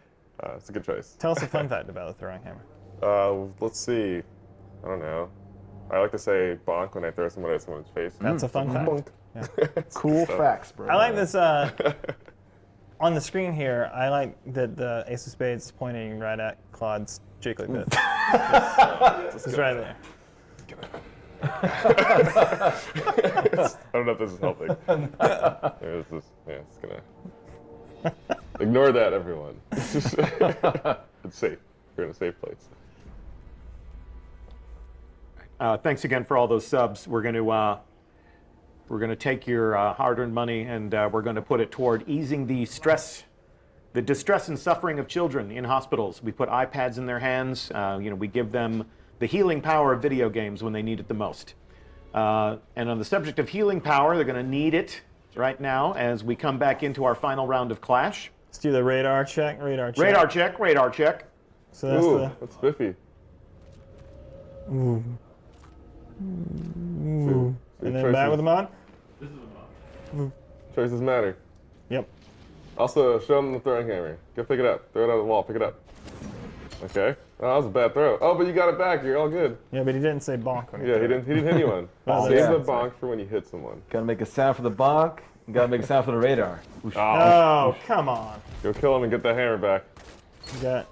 [SPEAKER 3] It's a good choice.
[SPEAKER 2] Tell us a fun fact about the throwing hammer.
[SPEAKER 3] Let's see. I don't know. I like to say bonk when I throw someone at someone's face.
[SPEAKER 2] That's a fun fact.
[SPEAKER 3] Bonk.
[SPEAKER 4] Cool facts, bro.
[SPEAKER 2] I like this. On the screen here, I like that the Ace of Spades is pointing right at Claude's jiggly bit. It's right there.
[SPEAKER 3] I don't know if this is helping. It's gonna ignore that, everyone. It's safe. You're in a safe place.
[SPEAKER 1] Thanks again for all those subs. We're going to take your hard-earned money and we're going to put it toward easing the distress and suffering of children in hospitals. We put iPads in their hands. We give them the healing power of video games when they need it the most. And on the subject of healing power, they're going to need it right now as we come back into our final round of Clash.
[SPEAKER 2] Let's do the radar check. Radar check.
[SPEAKER 1] Radar check, radar check.
[SPEAKER 2] So that's
[SPEAKER 3] Ooh, that's spiffy.
[SPEAKER 2] and then back with the mod.
[SPEAKER 3] Try Choices matter.
[SPEAKER 2] Yep.
[SPEAKER 3] Also, show him the throwing hammer. Go pick it up. Throw it on the wall. Pick it up. Okay. Oh, that was a bad throw. Oh, but you got it back. You're all good.
[SPEAKER 2] Yeah, but he didn't say bonk when he
[SPEAKER 3] Yeah,
[SPEAKER 2] threw
[SPEAKER 3] he
[SPEAKER 2] it.
[SPEAKER 3] didn't hit anyone.
[SPEAKER 2] Oh,
[SPEAKER 3] Save
[SPEAKER 2] yeah.
[SPEAKER 3] the bonk for when you hit someone.
[SPEAKER 4] Gotta make a sound for the bonk. You gotta make a sound for the radar.
[SPEAKER 2] Oh, come on.
[SPEAKER 3] Go kill him and get that hammer back.
[SPEAKER 2] You got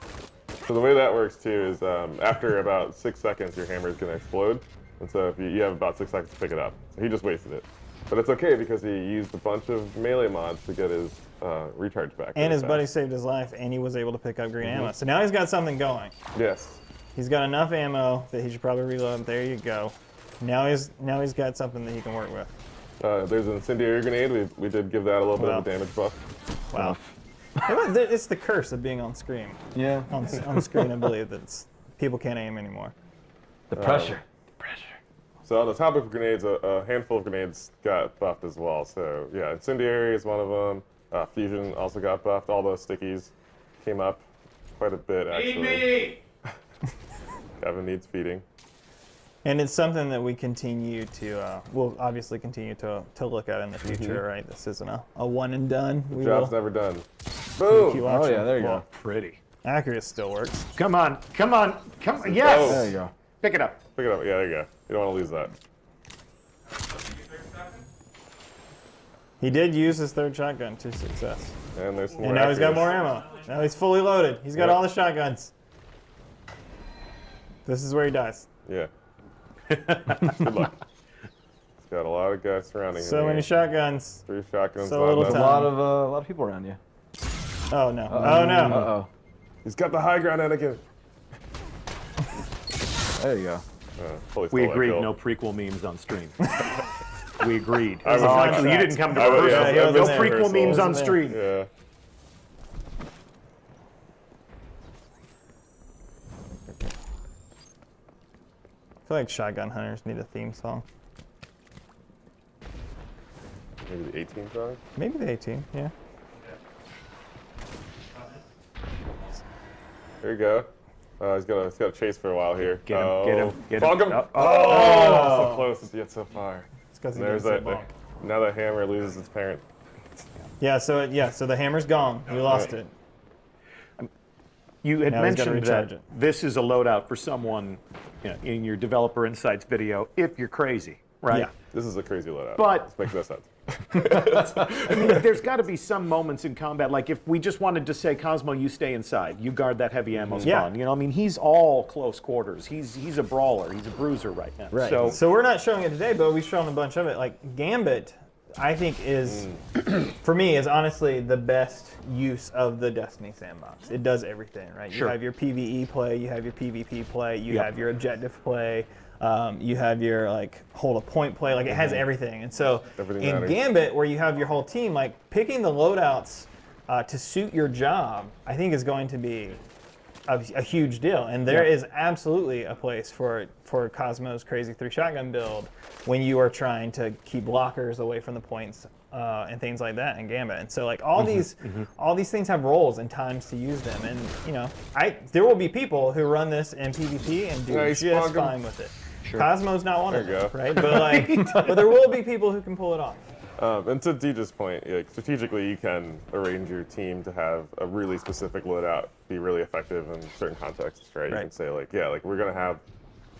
[SPEAKER 3] So the way that works too is after about 6 seconds, your hammer is going to explode. And so if you have about 6 seconds to pick it up. So he just wasted it. But it's okay because he used a bunch of melee mods to get his recharge back.
[SPEAKER 2] and
[SPEAKER 3] really
[SPEAKER 2] his buddy
[SPEAKER 3] fast.
[SPEAKER 2] saved his life, and he was able to pick up green ammo. So now he's got something going.
[SPEAKER 3] Yes.
[SPEAKER 2] He's got enough ammo that he should probably reload. There you go. Now he's got something that he can work with.
[SPEAKER 3] There's an incendiary grenade. We did give that a little bit
[SPEAKER 2] Wow.
[SPEAKER 3] of a damage buff.
[SPEAKER 2] Wow. It's the curse of being on screen.
[SPEAKER 4] Yeah.
[SPEAKER 2] On screen, I believe that people can't aim anymore.
[SPEAKER 4] The pressure. The pressure.
[SPEAKER 3] So on the topic of grenades, a handful of grenades got buffed as well. So yeah, incendiary is one of them. Fusion also got buffed. All those stickies came up quite a bit actually.
[SPEAKER 5] Feed me!
[SPEAKER 3] Kevin needs feeding.
[SPEAKER 2] And it's something that we continue to, we'll obviously continue to look at in the future, right? This isn't a one and done. We
[SPEAKER 3] Job's
[SPEAKER 2] will
[SPEAKER 3] never done.
[SPEAKER 2] keep
[SPEAKER 3] Boom!
[SPEAKER 2] watching.
[SPEAKER 4] Oh yeah, there you
[SPEAKER 1] Well,
[SPEAKER 4] go.
[SPEAKER 1] pretty.
[SPEAKER 2] Accurate still works.
[SPEAKER 1] Come on, come on, come on. Yes!
[SPEAKER 3] Oh.
[SPEAKER 4] There you go.
[SPEAKER 1] Pick it up.
[SPEAKER 3] Pick it up. Yeah, there you go. You don't want to lose that.
[SPEAKER 2] He did use his third shotgun to success.
[SPEAKER 3] And there's some more
[SPEAKER 2] And now he's got
[SPEAKER 3] actives.
[SPEAKER 2] more ammo. Now he's fully loaded. He's got
[SPEAKER 3] Yep.
[SPEAKER 2] all the shotguns. This is where he dies.
[SPEAKER 3] Yeah. Good luck. He's got a lot of guys surrounding him.
[SPEAKER 2] So
[SPEAKER 3] here.
[SPEAKER 2] many shotguns.
[SPEAKER 3] 3 shotguns.
[SPEAKER 2] so
[SPEAKER 3] not
[SPEAKER 2] little
[SPEAKER 3] enough.
[SPEAKER 2] time.
[SPEAKER 4] A lot of people around you.
[SPEAKER 2] Oh no. Oh no.
[SPEAKER 4] Uh-oh.
[SPEAKER 3] He's got the high ground, Anakin.
[SPEAKER 4] There you go.
[SPEAKER 3] Fully
[SPEAKER 1] We
[SPEAKER 3] stole that
[SPEAKER 1] agreed
[SPEAKER 3] kill.
[SPEAKER 1] no prequel memes on stream. We agreed.
[SPEAKER 3] I was-
[SPEAKER 1] Oh, actually, you didn't come to
[SPEAKER 3] I was-
[SPEAKER 1] rehearsal.
[SPEAKER 3] yeah,
[SPEAKER 2] he
[SPEAKER 1] No
[SPEAKER 2] wasn't there.
[SPEAKER 1] prequel memes on
[SPEAKER 2] Wasn't
[SPEAKER 1] stream.
[SPEAKER 3] Yeah.
[SPEAKER 2] I feel like shotgun hunters need a theme song.
[SPEAKER 3] Maybe the 18 song.
[SPEAKER 2] Maybe the 18, yeah.
[SPEAKER 3] There you go. He's got to chase for a while here.
[SPEAKER 1] Get him, get him, get him.
[SPEAKER 3] Bonk him.
[SPEAKER 1] Oh.
[SPEAKER 3] Oh, so close yet so far.
[SPEAKER 2] It's because he
[SPEAKER 3] And
[SPEAKER 2] didn't
[SPEAKER 3] there's
[SPEAKER 2] say
[SPEAKER 3] that.
[SPEAKER 2] bonk.
[SPEAKER 3] Now the hammer loses its parent.
[SPEAKER 2] Yeah, so the hammer's gone. You lost it.
[SPEAKER 1] You had
[SPEAKER 2] Now he's gotta
[SPEAKER 1] mentioned
[SPEAKER 2] recharge
[SPEAKER 1] that
[SPEAKER 2] it.
[SPEAKER 1] this is a loadout for someone, in your Developer Insights video, if you're crazy, right?
[SPEAKER 2] Yeah.
[SPEAKER 3] This is a crazy loadout.
[SPEAKER 1] But-
[SPEAKER 3] this makes no sense.
[SPEAKER 1] I mean, there's got to be some moments in combat, like if we just wanted to say, Cosmo, you stay inside, you guard that heavy ammo
[SPEAKER 2] Yeah.
[SPEAKER 1] spawn. I mean, he's all close quarters. He's a brawler. He's a bruiser right now.
[SPEAKER 2] Right.
[SPEAKER 1] So,
[SPEAKER 2] So we're not showing it today, but we've shown a bunch of it. Like Gambit, I think is, for me, is honestly the best use of the Destiny sandbox. It does everything, right?
[SPEAKER 1] Sure.
[SPEAKER 2] You have your PvE play, you have your PvP play, you
[SPEAKER 1] Yep.
[SPEAKER 2] have your objective play, you have your hold a point play. Like it has everything. And so
[SPEAKER 3] Everything
[SPEAKER 2] in
[SPEAKER 3] matters.
[SPEAKER 2] Gambit, where you have your whole team, like picking the loadouts to suit your job, I think is going to be a huge deal. And there is absolutely a place for Cosmo's crazy 3 shotgun build when you are trying to keep blockers away from the points and things like that in Gambit. And so like all these things have roles and times to use them. And there will be people who run this in PvP and do
[SPEAKER 3] Nice,
[SPEAKER 2] just
[SPEAKER 3] Bonkum.
[SPEAKER 2] fine with it. Cosmo's not one of
[SPEAKER 3] There
[SPEAKER 2] them,
[SPEAKER 3] you go.
[SPEAKER 2] right? But but there will be people who can pull it off.
[SPEAKER 3] And to Deej's point, strategically, you can arrange your team to have a really specific loadout be really effective in certain contexts, right? You
[SPEAKER 2] Right.
[SPEAKER 3] can say, we're going to have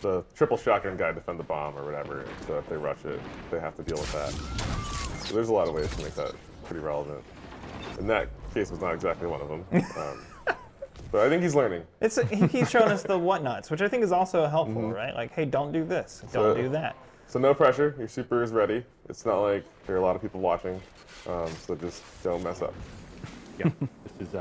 [SPEAKER 3] the triple shotgun guy defend the bomb or whatever. So if they rush it, they have to deal with that. So there's a lot of ways to make that pretty relevant. In that case, was not exactly one of them. But I think he's learning.
[SPEAKER 2] He keeps showing us the whatnots, which I think is also helpful, right? Like, hey, don't do this, don't do that.
[SPEAKER 3] So no pressure. Your super is ready. It's not like there are a lot of people watching. So just don't mess up.
[SPEAKER 1] yeah, this is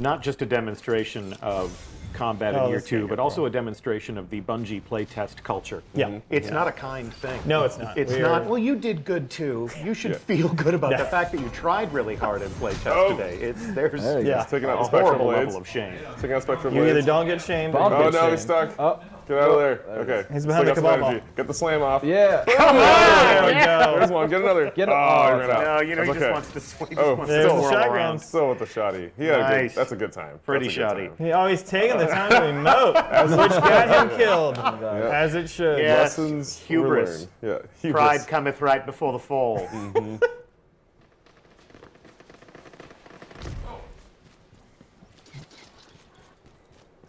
[SPEAKER 1] not just a demonstration of combat in year
[SPEAKER 2] let's get
[SPEAKER 1] 2, but
[SPEAKER 2] your
[SPEAKER 1] also
[SPEAKER 2] ball.
[SPEAKER 1] a demonstration of the Bungie playtest culture.
[SPEAKER 2] Yeah.
[SPEAKER 1] It's not a kind thing.
[SPEAKER 2] No, it's not.
[SPEAKER 1] It's
[SPEAKER 2] We
[SPEAKER 1] not,
[SPEAKER 2] are-
[SPEAKER 1] well, you did good too. You should
[SPEAKER 3] Yeah.
[SPEAKER 1] feel good about
[SPEAKER 2] Yeah.
[SPEAKER 1] the fact that you tried really hard in playtest
[SPEAKER 3] Oh.
[SPEAKER 1] today. There's
[SPEAKER 4] There you
[SPEAKER 2] Yeah.
[SPEAKER 3] He's taking out
[SPEAKER 1] a
[SPEAKER 3] the spectral
[SPEAKER 1] horrible
[SPEAKER 3] blades.
[SPEAKER 1] level of shame.
[SPEAKER 3] Taking out spectral
[SPEAKER 2] You
[SPEAKER 3] blades.
[SPEAKER 2] either don't get shamed or
[SPEAKER 4] Bob
[SPEAKER 2] you
[SPEAKER 3] Oh,
[SPEAKER 2] get
[SPEAKER 3] no,
[SPEAKER 2] shamed.
[SPEAKER 3] he's stuck.
[SPEAKER 4] Oh.
[SPEAKER 3] Get out of there. Okay.
[SPEAKER 2] He's behind
[SPEAKER 3] Still
[SPEAKER 2] the
[SPEAKER 3] got some
[SPEAKER 2] kebab
[SPEAKER 3] energy. Get the slam off.
[SPEAKER 4] Yeah.
[SPEAKER 2] There we go.
[SPEAKER 3] There's one. Get another.
[SPEAKER 4] Get it.
[SPEAKER 3] Oh, he ran out.
[SPEAKER 1] No, he
[SPEAKER 3] That's
[SPEAKER 1] just
[SPEAKER 3] okay.
[SPEAKER 1] wants to swing.
[SPEAKER 3] Oh,
[SPEAKER 2] There's
[SPEAKER 3] still
[SPEAKER 2] the
[SPEAKER 3] whirl
[SPEAKER 2] shotguns.
[SPEAKER 3] around. Still with the shotty. He had a
[SPEAKER 1] Nice.
[SPEAKER 3] good. That's a good time.
[SPEAKER 1] Pretty
[SPEAKER 3] That's a good
[SPEAKER 1] shoddy.
[SPEAKER 3] time.
[SPEAKER 2] He always taking the time to emote, which got him killed, as it should.
[SPEAKER 1] Yeah.
[SPEAKER 3] Lessons
[SPEAKER 1] Hubris.
[SPEAKER 3] were learned. Yeah. Hubris.
[SPEAKER 1] Pride cometh right before the fall.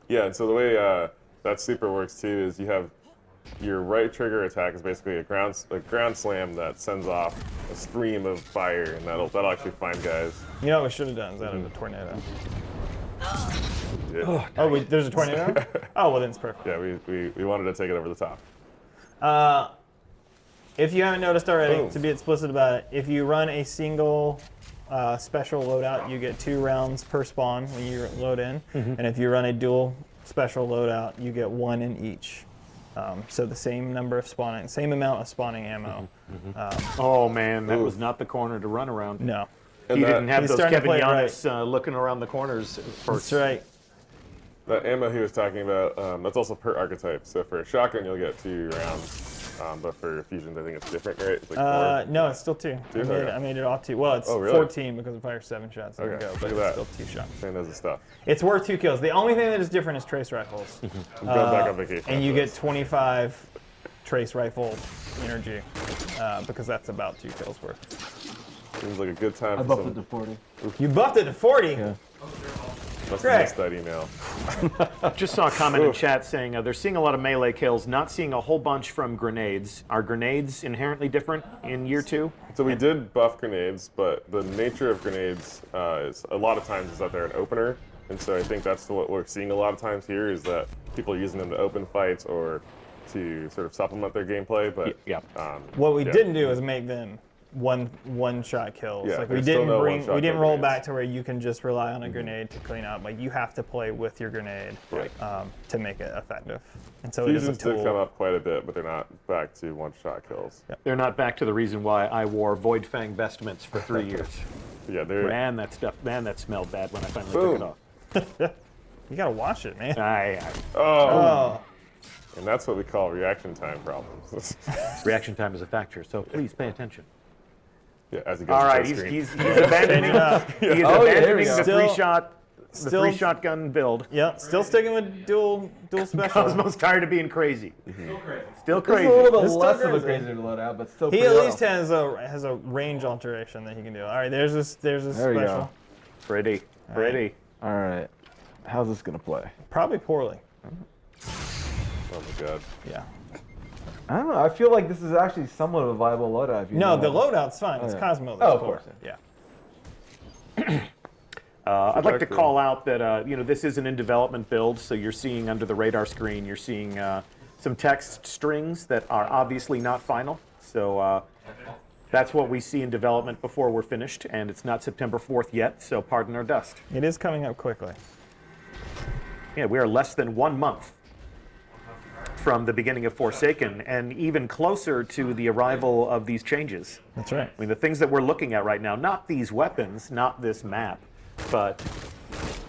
[SPEAKER 3] Yeah, and so the way that super works too is you have your right trigger attack is basically a ground slam that sends off a stream of fire, and that'll actually find guys.
[SPEAKER 2] You know what we should have done is added a tornado.
[SPEAKER 3] Yeah,
[SPEAKER 2] Oh, there's a tornado? Oh, well then it's perfect.
[SPEAKER 3] yeah, we wanted to take it over the top.
[SPEAKER 2] If you haven't noticed already,
[SPEAKER 3] Boom.
[SPEAKER 2] to be explicit about it, if you run a single special loadout, you get 2 rounds per spawn when you load in. And if you run a dual special loadout, you get 1 in each. So the same number of spawning, same amount of spawning ammo.
[SPEAKER 1] Oh man, that was not the corner to run around.
[SPEAKER 2] No.
[SPEAKER 3] And
[SPEAKER 1] He
[SPEAKER 3] that,
[SPEAKER 1] didn't have
[SPEAKER 2] He's
[SPEAKER 1] those
[SPEAKER 2] starting to
[SPEAKER 1] Kevin
[SPEAKER 2] play it
[SPEAKER 1] Giannis looking around the corners first.
[SPEAKER 2] That's right.
[SPEAKER 3] that ammo he was talking about, that's also per archetype. So for a shotgun, you'll get 2 rounds. But for fusions, I think it's different, right? It's like 4.
[SPEAKER 2] No, it's still 2.
[SPEAKER 3] Okay.
[SPEAKER 2] I made it off 2. Well, it's
[SPEAKER 3] Oh, really?
[SPEAKER 2] 14 because it fires 7 shots in a
[SPEAKER 3] Okay,
[SPEAKER 2] go,
[SPEAKER 3] look
[SPEAKER 2] but
[SPEAKER 3] at
[SPEAKER 2] it's
[SPEAKER 3] that.
[SPEAKER 2] still 2 shots.
[SPEAKER 3] Same as the stuff.
[SPEAKER 2] It's worth 2 kills. The only thing that is different is trace rifles.
[SPEAKER 3] I'm going back on vacation.
[SPEAKER 2] And you
[SPEAKER 3] after
[SPEAKER 2] get
[SPEAKER 3] this.
[SPEAKER 2] 25 trace rifle energy because that's about 2 kills worth.
[SPEAKER 3] Seems like a good time
[SPEAKER 4] I
[SPEAKER 3] for
[SPEAKER 4] buffed
[SPEAKER 3] some.
[SPEAKER 4] it to 40.
[SPEAKER 2] You buffed it to 40.
[SPEAKER 4] Yeah.
[SPEAKER 3] Must
[SPEAKER 2] Greg.
[SPEAKER 3] have missed that email.
[SPEAKER 1] Just saw a comment in chat saying they're seeing a lot of melee kills, not seeing a whole bunch from grenades. Are grenades inherently different in year 2?
[SPEAKER 3] So we did buff grenades, but the nature of grenades is a lot of times is that they're an opener, and so I think that's what we're seeing a lot of times here is that people are using them to open fights or to sort of supplement their gameplay. But
[SPEAKER 1] Yeah.
[SPEAKER 2] What we
[SPEAKER 3] yeah.
[SPEAKER 2] didn't do is make them one shot kills.
[SPEAKER 3] Yeah,
[SPEAKER 2] like we
[SPEAKER 3] there's still
[SPEAKER 2] didn't
[SPEAKER 3] no
[SPEAKER 2] bring,
[SPEAKER 3] one-shot
[SPEAKER 2] we didn't
[SPEAKER 3] kill
[SPEAKER 2] roll
[SPEAKER 3] grenades.
[SPEAKER 2] back to where you can just rely on a grenade to clean up. Like you have to play with your grenade
[SPEAKER 3] Right.
[SPEAKER 2] to make it effective. And so it is a
[SPEAKER 3] Fusions did come
[SPEAKER 2] tool.
[SPEAKER 3] up quite a bit, but they're not back to one-shot kills.
[SPEAKER 1] They're not back to the reason why I wore Void Fang vestments for 3 years.
[SPEAKER 3] Yeah, they're
[SPEAKER 1] Man, that smelled bad when I finally took it off.
[SPEAKER 2] You gotta watch it, man.
[SPEAKER 3] oh, and that's what we call reaction time problems.
[SPEAKER 1] Reaction time is a factor, so please pay attention.
[SPEAKER 3] Yeah, as it goes
[SPEAKER 1] All
[SPEAKER 3] to
[SPEAKER 1] right,
[SPEAKER 3] the
[SPEAKER 1] he's
[SPEAKER 3] screen.
[SPEAKER 1] abandoning, he is
[SPEAKER 4] Oh, yeah, there
[SPEAKER 1] abandoning
[SPEAKER 4] we go.
[SPEAKER 1] the
[SPEAKER 2] Still-
[SPEAKER 1] three shotgun build.
[SPEAKER 2] Yeah, still sticking with dual special.
[SPEAKER 1] Cosmo's tired of being crazy. Still
[SPEAKER 4] It's
[SPEAKER 1] crazy.
[SPEAKER 4] a little bit
[SPEAKER 2] It's still
[SPEAKER 4] less of a
[SPEAKER 2] crazy.
[SPEAKER 4] crazy loadout, but still
[SPEAKER 2] He
[SPEAKER 4] pretty
[SPEAKER 2] at
[SPEAKER 4] well.
[SPEAKER 2] least has a range alteration that he can do. All right, there's this
[SPEAKER 4] There we
[SPEAKER 2] special.
[SPEAKER 4] go.
[SPEAKER 1] Pretty.
[SPEAKER 4] All right. How's this going to play?
[SPEAKER 2] Probably poorly.
[SPEAKER 3] Oh my god.
[SPEAKER 2] Yeah.
[SPEAKER 4] I don't know. I feel like this is actually somewhat of a viable loadout. If you
[SPEAKER 2] No,
[SPEAKER 4] know.
[SPEAKER 2] the loadout's fine. It's
[SPEAKER 4] yeah.
[SPEAKER 2] Cosmo.
[SPEAKER 4] Oh,
[SPEAKER 2] That's
[SPEAKER 4] of
[SPEAKER 2] poor.
[SPEAKER 4] course.
[SPEAKER 2] Yeah.
[SPEAKER 1] I'd like to
[SPEAKER 3] Productive.
[SPEAKER 1] call out that this is an in development build, so you're seeing under the radar screen, you're seeing some text strings that are obviously not final. So that's what we see in development before we're finished, and it's not September 4th yet, so pardon our dust.
[SPEAKER 2] It is coming up quickly.
[SPEAKER 1] Yeah, we are less than 1 month from the beginning of Forsaken, and even closer to the arrival of these changes.
[SPEAKER 2] That's right.
[SPEAKER 1] I mean, the things that we're looking at right now, not these weapons, not this map, but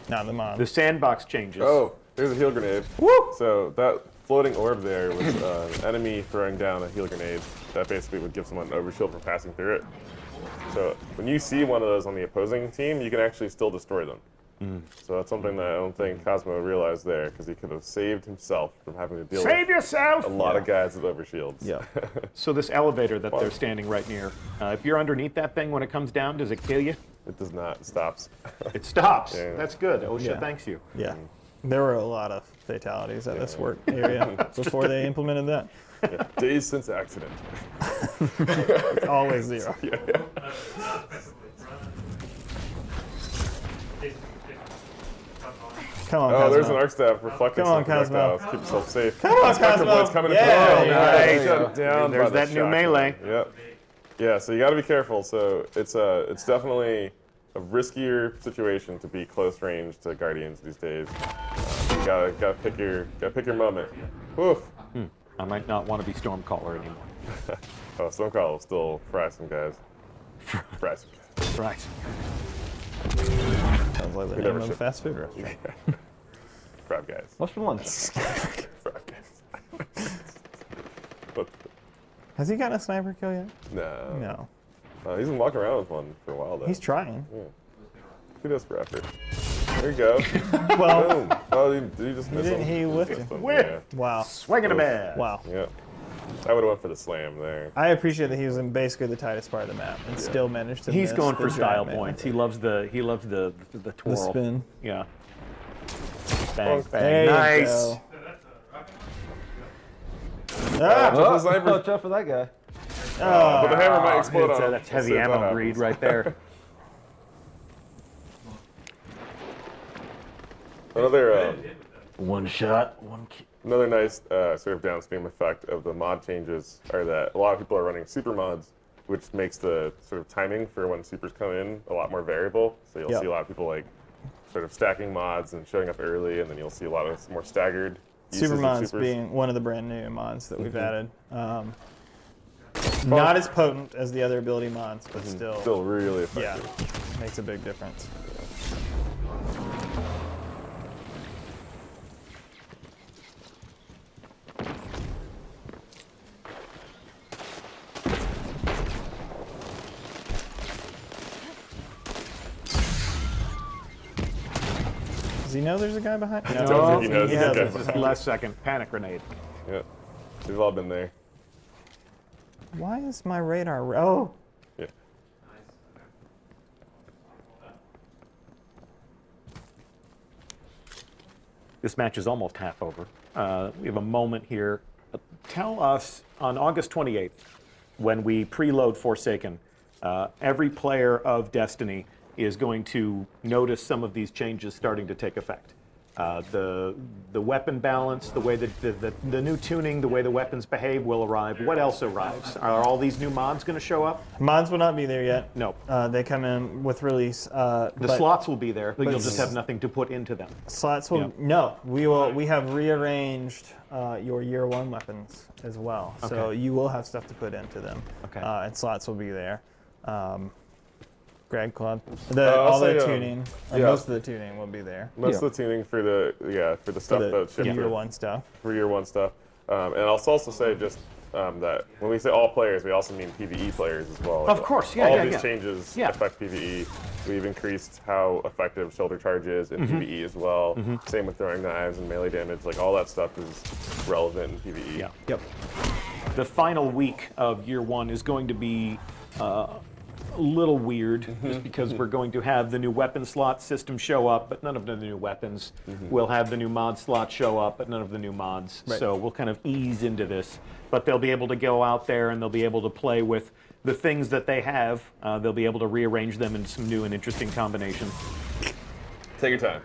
[SPEAKER 2] Not the mod.
[SPEAKER 1] the sandbox changes.
[SPEAKER 3] Oh, there's a heal grenade.
[SPEAKER 1] Woo!
[SPEAKER 3] So that floating orb there was an enemy throwing down a heal grenade that basically would give someone an overshield for passing through it. So when you see one of those on the opposing team, you can actually still destroy them. So that's something that I don't think Cosmo realized there, because he could have saved himself from having to deal
[SPEAKER 1] Save
[SPEAKER 3] with
[SPEAKER 1] yourself!
[SPEAKER 3] a lot of guys with overshields.
[SPEAKER 4] Yeah.
[SPEAKER 1] So this elevator that they're standing right near, if you're underneath that thing when it comes down, does it kill you?
[SPEAKER 3] It does not. It stops.
[SPEAKER 1] It stops.
[SPEAKER 3] Yeah.
[SPEAKER 1] That's good. OSHA
[SPEAKER 2] Yeah.
[SPEAKER 1] thanks you.
[SPEAKER 2] Yeah. There were a lot of fatalities at this work area before they implemented that.
[SPEAKER 3] Yeah. Days since accident.
[SPEAKER 2] It's always 0. Come on,
[SPEAKER 3] Oh, there's
[SPEAKER 2] Cosmo.
[SPEAKER 3] an arc staff reflecting
[SPEAKER 2] Come on,
[SPEAKER 3] some projectiles.
[SPEAKER 2] Cosmo.
[SPEAKER 3] Keep yourself safe.
[SPEAKER 2] Come on,
[SPEAKER 3] Spectre
[SPEAKER 2] Cosmo.
[SPEAKER 3] Blood's coming
[SPEAKER 2] Yeah,
[SPEAKER 3] in.
[SPEAKER 1] nice.
[SPEAKER 3] Shut down
[SPEAKER 1] There's
[SPEAKER 3] by the
[SPEAKER 1] that new
[SPEAKER 3] shotgun.
[SPEAKER 1] melee.
[SPEAKER 3] Yep. Yeah, so you got to be careful. So it's definitely a riskier situation to be close range to Guardians these days. You gotta pick your moment. Woof.
[SPEAKER 1] I might not want to be Stormcaller anymore.
[SPEAKER 3] Oh, Stonecall will still fry some guys. Fry some guys.
[SPEAKER 1] Right.
[SPEAKER 2] Sounds like the
[SPEAKER 3] We
[SPEAKER 2] name
[SPEAKER 3] never
[SPEAKER 2] of a
[SPEAKER 3] should.
[SPEAKER 2] fast food restaurant.
[SPEAKER 3] Fry guys.
[SPEAKER 4] What's for lunch?
[SPEAKER 3] Fry guys. But,
[SPEAKER 2] Has he gotten a sniper kill yet?
[SPEAKER 3] no.
[SPEAKER 2] No.
[SPEAKER 3] He's been walking around with one for a while though.
[SPEAKER 2] He's trying.
[SPEAKER 3] Kudos for effort. There you go.
[SPEAKER 2] Well,
[SPEAKER 3] Boom. Oh, did you just miss
[SPEAKER 2] didn't
[SPEAKER 3] him?
[SPEAKER 2] he lift
[SPEAKER 3] Missed
[SPEAKER 2] him?
[SPEAKER 3] him,
[SPEAKER 1] Whip.
[SPEAKER 2] wow.
[SPEAKER 1] Swinging a bad.
[SPEAKER 2] Wow.
[SPEAKER 3] Yeah. I would have went for the slam there.
[SPEAKER 2] I appreciate that he was in basically the tightest part of the map and still managed to
[SPEAKER 1] He's
[SPEAKER 2] miss
[SPEAKER 1] going
[SPEAKER 2] the
[SPEAKER 1] for style
[SPEAKER 2] giant man.
[SPEAKER 1] points. He loves the twirl.
[SPEAKER 2] The spin.
[SPEAKER 1] Yeah. Bang,
[SPEAKER 3] Bonk.
[SPEAKER 1] bang.
[SPEAKER 2] There you
[SPEAKER 1] Nice.
[SPEAKER 2] go.
[SPEAKER 3] Just a sniper.
[SPEAKER 4] Watch out for that guy.
[SPEAKER 3] But the hammer might explode on him.
[SPEAKER 1] That's
[SPEAKER 3] We'll see
[SPEAKER 1] heavy
[SPEAKER 3] if that
[SPEAKER 1] ammo
[SPEAKER 3] happens.
[SPEAKER 1] greed right there.
[SPEAKER 3] Another
[SPEAKER 4] One shot, one kill.
[SPEAKER 3] another nice sort of downstream effect of the mod changes are that a lot of people are running super mods, which makes the sort of timing for when supers come in a lot more variable. So you'll
[SPEAKER 2] Yep.
[SPEAKER 3] see a lot of people like sort of stacking mods and showing up early, and then you'll see a lot of more staggered uses
[SPEAKER 2] Super
[SPEAKER 3] of
[SPEAKER 2] mods
[SPEAKER 3] supers.
[SPEAKER 2] being one of the brand new mods that we've added. Not as potent as the other ability mods, but
[SPEAKER 3] still really
[SPEAKER 2] yeah,
[SPEAKER 3] effective.
[SPEAKER 2] makes a big difference. Does he know there's a guy behind? No,
[SPEAKER 3] Don't think he knows
[SPEAKER 2] he
[SPEAKER 3] there's a guy
[SPEAKER 2] doesn't.
[SPEAKER 1] Just last second. Panic grenade.
[SPEAKER 3] Yeah, we've all been there.
[SPEAKER 2] Why is my radar? Oh,
[SPEAKER 3] Yeah.
[SPEAKER 1] This match is almost half over. We have a moment here. Tell us, on August 28th, when we preload Forsaken, every player of Destiny is going to notice some of these changes starting to take effect. The weapon balance, the way that the new tuning, the way the weapons behave will arrive. What else arrives? Are all these new mods going to show up?
[SPEAKER 2] mods will not be there yet.
[SPEAKER 1] No.
[SPEAKER 2] They come in with release.
[SPEAKER 1] The slots will be there, but you'll just have nothing to put into them.
[SPEAKER 2] Slots will
[SPEAKER 1] Yeah.
[SPEAKER 2] no. We will. We have rearranged your year one weapons as well, so
[SPEAKER 1] Okay.
[SPEAKER 2] you will have stuff to put into them.
[SPEAKER 1] Okay.
[SPEAKER 2] And slots will be there. Greg Club.
[SPEAKER 3] I'll
[SPEAKER 2] All the
[SPEAKER 3] say,
[SPEAKER 2] tuning, or
[SPEAKER 3] yeah.
[SPEAKER 2] most of the tuning will be there.
[SPEAKER 3] Most of the tuning for the stuff
[SPEAKER 2] The
[SPEAKER 3] that's shipped
[SPEAKER 2] year one stuff.
[SPEAKER 3] for year one stuff. And I'll also say just that when we say all players, we also mean PvE players as well.
[SPEAKER 1] Of course, yeah,
[SPEAKER 3] All
[SPEAKER 1] yeah,
[SPEAKER 3] these
[SPEAKER 1] yeah.
[SPEAKER 3] changes
[SPEAKER 1] Yeah.
[SPEAKER 3] affect PvE. We've increased how effective shoulder charge is in PvE as well. Same with throwing knives and melee damage. Like all that stuff is relevant in PvE.
[SPEAKER 1] Yeah.
[SPEAKER 2] Yep.
[SPEAKER 1] The final week of year one is going to be a little weird, just because we're going to have the new weapon slot system show up, but none of the new weapons. We'll have the new mod slot show up, but none of the new mods.
[SPEAKER 2] Right.
[SPEAKER 1] So we'll kind of ease into this. But they'll be able to go out there and they'll be able to play with the things that they have. They'll be able to rearrange them into some new and interesting combinations.
[SPEAKER 3] Take your time.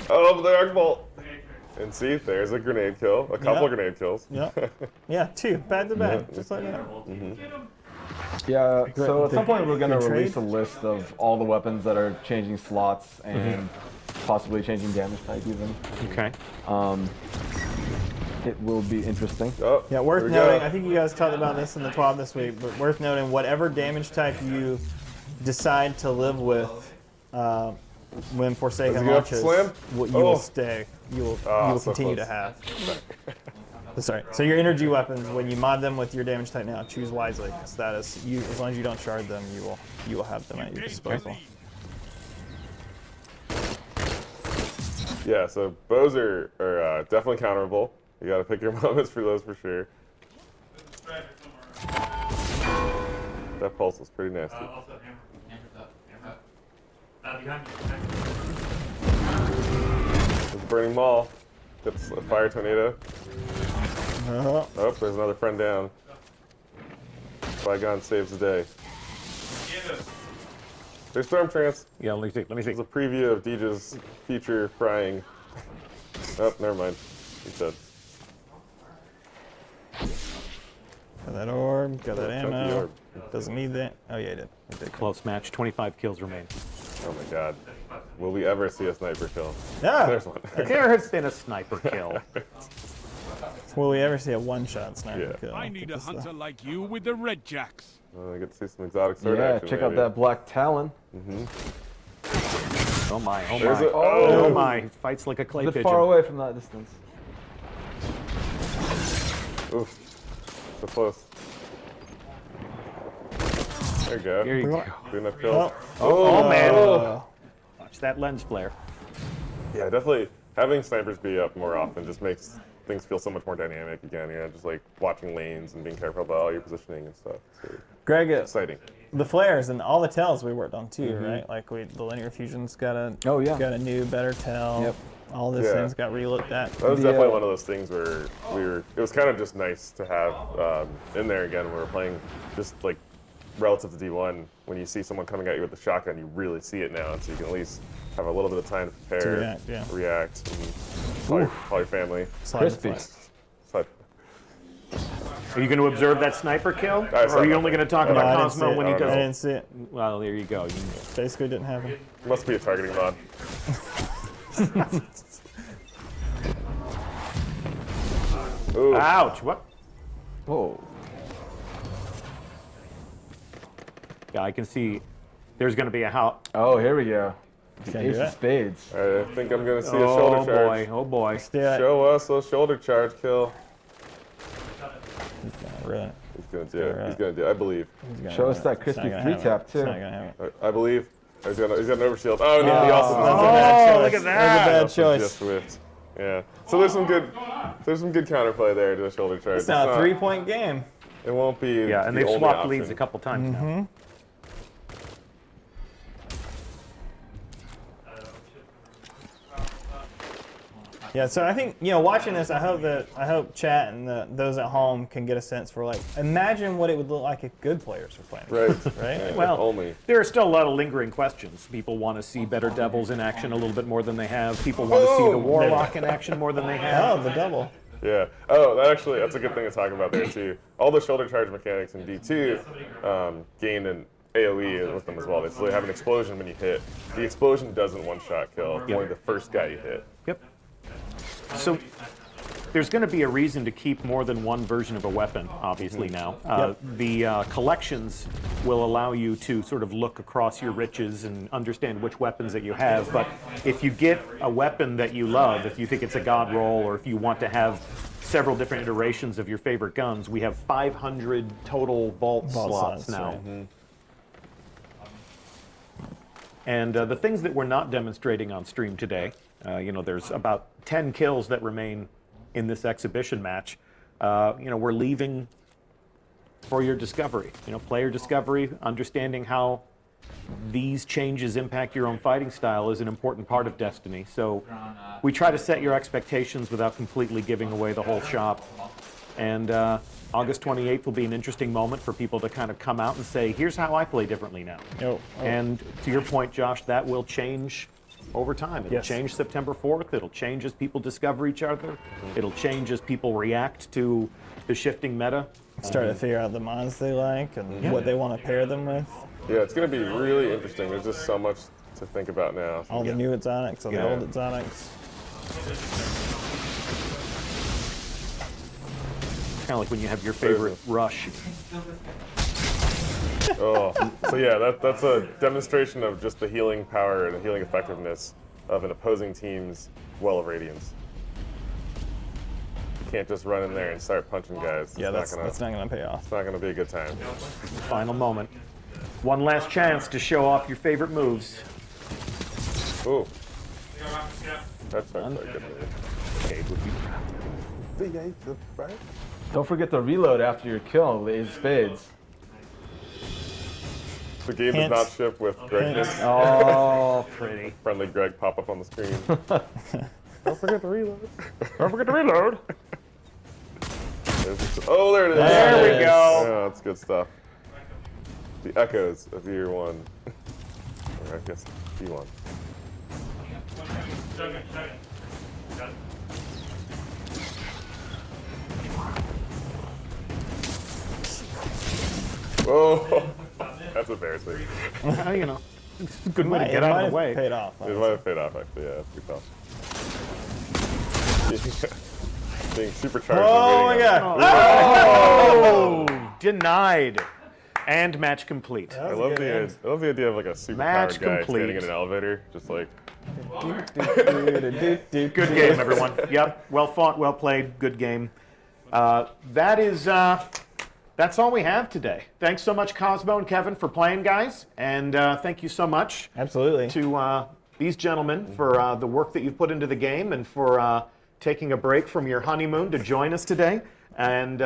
[SPEAKER 3] Oh, the arc bolt. And see, there's a grenade kill, a couple
[SPEAKER 2] Yeah.
[SPEAKER 3] grenade kills.
[SPEAKER 2] Yep. Yeah, two back to back, just like that.
[SPEAKER 4] Yeah, so at some point we're going to
[SPEAKER 2] Good
[SPEAKER 4] release a
[SPEAKER 2] trade.
[SPEAKER 4] list of all the weapons that are changing slots and possibly changing damage type even.
[SPEAKER 1] Okay.
[SPEAKER 4] It will be interesting.
[SPEAKER 3] Oh,
[SPEAKER 2] Yeah,
[SPEAKER 3] here
[SPEAKER 2] worth
[SPEAKER 3] we
[SPEAKER 2] noting,
[SPEAKER 3] go.
[SPEAKER 2] I think you guys talked about this in the 12 this week, but worth noting, whatever damage type you decide to live with when Forsaken
[SPEAKER 3] Does he go up to
[SPEAKER 2] launches,
[SPEAKER 3] slam?
[SPEAKER 2] you will
[SPEAKER 3] Oh.
[SPEAKER 2] stay. You will
[SPEAKER 3] so
[SPEAKER 2] continue
[SPEAKER 3] close.
[SPEAKER 2] to have. Sorry. So your energy weapons, when you mod them with your damage type now, choose wisely. Because that is, you, as long as you don't shard them, you will have them at your disposal.
[SPEAKER 3] Yeah, so bows are definitely counterable. You got to pick your moments for those for sure. That pulse was pretty nasty. There's a burning maul. Gets a fire tornado.
[SPEAKER 2] Uh-huh.
[SPEAKER 3] Oh, there's another friend down. Bygone saves the day. There's Storm Trance.
[SPEAKER 1] Yeah, let me see.
[SPEAKER 3] There's a preview of Deej's future frying. Oh, never mind. He's dead.
[SPEAKER 2] Got that orb, got that
[SPEAKER 3] Chunky
[SPEAKER 2] ammo.
[SPEAKER 3] orb.
[SPEAKER 2] Doesn't need that. Oh yeah, he did. He did.
[SPEAKER 1] Close match. 25 kills remain.
[SPEAKER 3] Oh my god. Will we ever see a sniper kill?
[SPEAKER 2] Yeah.
[SPEAKER 3] There's one.
[SPEAKER 1] There has been a sniper kill.
[SPEAKER 2] Will we ever see a one-shot sniper
[SPEAKER 3] Yeah.
[SPEAKER 2] kill?
[SPEAKER 7] I need a
[SPEAKER 2] Get this
[SPEAKER 7] hunter
[SPEAKER 2] stuff.
[SPEAKER 7] like you with the red jacks.
[SPEAKER 3] I get to see some exotic sword
[SPEAKER 4] Yeah,
[SPEAKER 3] action.
[SPEAKER 4] check out
[SPEAKER 3] maybe.
[SPEAKER 4] that Black Talon.
[SPEAKER 1] Oh my, oh
[SPEAKER 3] There's
[SPEAKER 1] my.
[SPEAKER 3] a-
[SPEAKER 1] Oh
[SPEAKER 3] oh.
[SPEAKER 1] my. Fights like a clay
[SPEAKER 4] A bit
[SPEAKER 1] pigeon.
[SPEAKER 4] far away from that distance.
[SPEAKER 3] Oof. So close. There you go.
[SPEAKER 1] Here you go.
[SPEAKER 3] Good enough kills.
[SPEAKER 1] Oh, man.
[SPEAKER 2] Oh.
[SPEAKER 1] Watch that lens flare.
[SPEAKER 3] Yeah, definitely having snipers be up more often just makes things feel so much more dynamic again. You know, just like watching lanes and being careful about all your positioning and stuff. It's really
[SPEAKER 2] Greg,
[SPEAKER 3] exciting.
[SPEAKER 2] the flares and all the tells we worked on too, right? Like the linear fusion's got a got a new better tell.
[SPEAKER 4] Yep.
[SPEAKER 2] All these things got relooked at.
[SPEAKER 3] That was definitely one of those things where it was kind of just nice to have in there again when we were playing just like relative to D1. When you see someone coming at you with the shotgun, you really see it now, and so you can at least have a little bit of time to prepare, react, and call your family.
[SPEAKER 4] Crispy.
[SPEAKER 1] Are you going to observe that sniper kill? Or are you only going to talk about Cosmo when he does
[SPEAKER 2] I didn't see it.
[SPEAKER 1] Well, there you go.
[SPEAKER 2] Basically didn't happen.
[SPEAKER 3] Must be a targeting mod. Ooh.
[SPEAKER 1] Ouch! What?
[SPEAKER 4] Whoa.
[SPEAKER 1] Yeah, I can see. There's going to be a how.
[SPEAKER 4] Oh, here we go. The
[SPEAKER 2] Can I do
[SPEAKER 4] ace of
[SPEAKER 2] that?
[SPEAKER 4] spades.
[SPEAKER 3] I think I'm gonna see a shoulder charge.
[SPEAKER 1] Oh boy!
[SPEAKER 2] Yeah.
[SPEAKER 3] Show us a shoulder charge kill.
[SPEAKER 2] Really.
[SPEAKER 3] He's gonna do it. He's gonna do it. I believe.
[SPEAKER 4] Show us that crispy 3-tap, too.
[SPEAKER 2] It's not gonna happen.
[SPEAKER 3] I believe. He's got an overshield. Oh, and he also
[SPEAKER 1] Oh, look at
[SPEAKER 2] That was a
[SPEAKER 1] that!
[SPEAKER 2] bad
[SPEAKER 3] just
[SPEAKER 2] choice.
[SPEAKER 3] whiffed. Yeah. So there's some good counterplay there to the shoulder charge.
[SPEAKER 2] It's not a 3-point game.
[SPEAKER 3] It won't be.
[SPEAKER 1] Yeah, and
[SPEAKER 3] the
[SPEAKER 1] they've
[SPEAKER 3] only
[SPEAKER 1] swapped
[SPEAKER 3] option.
[SPEAKER 1] leads a couple times now.
[SPEAKER 2] Yeah, so I think watching this, I hope chat and those at home can get a sense for like, imagine what it would look like if good players were playing.
[SPEAKER 3] Right.
[SPEAKER 2] Right.
[SPEAKER 3] Yeah,
[SPEAKER 1] Well,
[SPEAKER 3] only.
[SPEAKER 1] there are still a lot of lingering questions. People want to see better devils in action a little bit more than they have. People want to see the warlock in action more than they have.
[SPEAKER 2] Oh, the double.
[SPEAKER 3] Yeah. Oh, that's a good thing to talk about there too. All the shoulder charge mechanics in D2 gain an AoE with them as well. They still have an explosion when you hit. The explosion doesn't one-shot kill. Only the first guy you hit.
[SPEAKER 1] Yep. So there's going to be a reason to keep more than one version of a weapon, obviously, now. The collections will allow you to sort of look across your riches and understand which weapons that you have. But if you get a weapon that you love, if you think it's a god roll, or if you want to have several different iterations of your favorite guns, we have 500 total vault slots now.
[SPEAKER 2] Right.
[SPEAKER 1] And the things that we're not demonstrating on stream today, there's about 10 kills that remain in this exhibition match. We're leaving for your discovery. Player discovery, understanding how these changes impact your own fighting style is an important part of Destiny. So we try to set your expectations without completely giving away the whole shop. And August 28th will be an interesting moment for people to kind of come out and say, here's how I play differently now. And to your point, Josh, that will change over time. It'll change September 4th. It'll change as people discover each other. It'll change as people react to the shifting meta.
[SPEAKER 2] Start to figure out the mods they like and what they want to pair them with.
[SPEAKER 3] Yeah, it's going to be really interesting. There's just so much to think about now.
[SPEAKER 2] All the new exotics, all the old exotics.
[SPEAKER 1] Kind of like when you have your favorite rush.
[SPEAKER 3] So yeah, that's a demonstration of just the healing power and the healing effectiveness of an opposing team's Well of Radiance. You can't just run in there and start punching guys.
[SPEAKER 2] Yeah, that's not going to pay off.
[SPEAKER 3] It's not going to be a good time.
[SPEAKER 1] Final moment. One last chance to show off your favorite moves.
[SPEAKER 3] Ooh. That's actually a good move.
[SPEAKER 1] Gabe would be proud.
[SPEAKER 4] Don't forget to reload after your kill, the ace of spades.
[SPEAKER 3] The game does not ship with Greg Hicks.
[SPEAKER 1] Oh, pretty.
[SPEAKER 3] Friendly Greg pop up on the screen. Don't forget to reload. Don't forget to reload. Oh, there it is.
[SPEAKER 1] There we go.
[SPEAKER 3] Yeah, that's good stuff. The echoes of year one. Or I guess E1. Whoa. That's embarrassing.
[SPEAKER 1] It's a good way to get out of the way.
[SPEAKER 2] Paid off.
[SPEAKER 3] It might have paid off, actually. Yeah, it's pretty tough. Being supercharged.
[SPEAKER 2] Oh my god.
[SPEAKER 1] Oh, denied. And match complete.
[SPEAKER 3] I love the idea of like a superpowered guy standing in an elevator, just like.
[SPEAKER 1] Good game, everyone. Yep, well fought, well played, good game. That's all we have today. Thanks so much, Cosmo and Kevin, for playing, guys. And thank you so much
[SPEAKER 2] Absolutely.
[SPEAKER 1] to these gentlemen for the work that you've put into the game and for taking a break from your honeymoon to join us today. And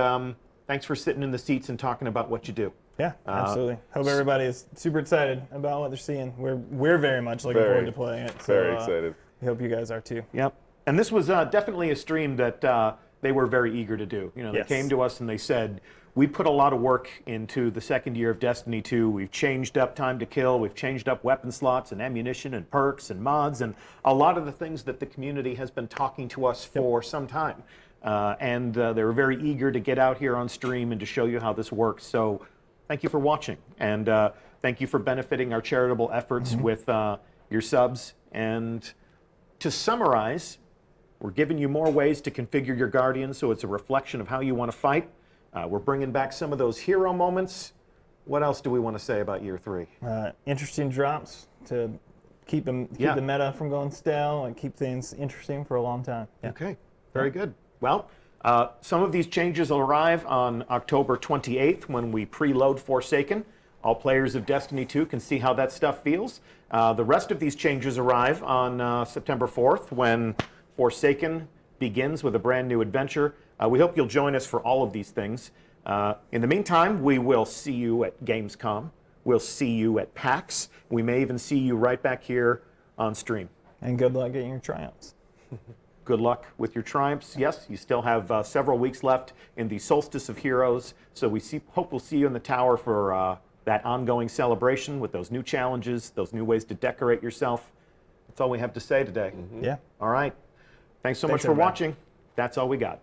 [SPEAKER 1] thanks for sitting in the seats and talking about what you do.
[SPEAKER 2] Yeah, absolutely. Hope everybody is super excited about what they're seeing. We're very much looking forward to playing it. So,
[SPEAKER 3] Very excited.
[SPEAKER 2] I hope you guys are too.
[SPEAKER 1] Yep. And this was definitely a stream that they were very eager to do. You know, they
[SPEAKER 2] Yes.
[SPEAKER 1] came to us and they said, we put a lot of work into the second year of Destiny 2. We've changed up time to kill. We've changed up weapon slots and ammunition and perks and mods and a lot of the things that the community has been talking to us for some time. And they were very eager to get out here on stream and to show you how this works. So thank you for watching. And thank you for benefiting our charitable efforts with your subs. And to summarize, we're giving you more ways to configure your Guardian so it's a reflection of how you want to fight. We're bringing back some of those hero moments. What else do we want to say about year 3?
[SPEAKER 2] Interesting drops to keep the meta from going stale and keep things interesting for a long time. Yeah.
[SPEAKER 1] Okay, very good. Well, some of these changes will arrive on October 28th when we preload Forsaken. All players of Destiny 2 can see how that stuff feels. The rest of these changes arrive on September 4th when Forsaken begins with a brand new adventure. We hope you'll join us for all of these things. In the meantime, we will see you at Gamescom. We'll see you at PAX. We may even see you right back here on stream.
[SPEAKER 2] And good luck getting your triumphs.
[SPEAKER 1] Good luck with your triumphs. Yes, you still have several weeks left in the Solstice of Heroes, so we hope we'll see you in the tower for that ongoing celebration with those new challenges, those new ways to decorate yourself. That's all we have to say today.
[SPEAKER 2] Yeah.
[SPEAKER 1] All right. Thanks so much for
[SPEAKER 2] everybody.
[SPEAKER 1] watching. That's all we got.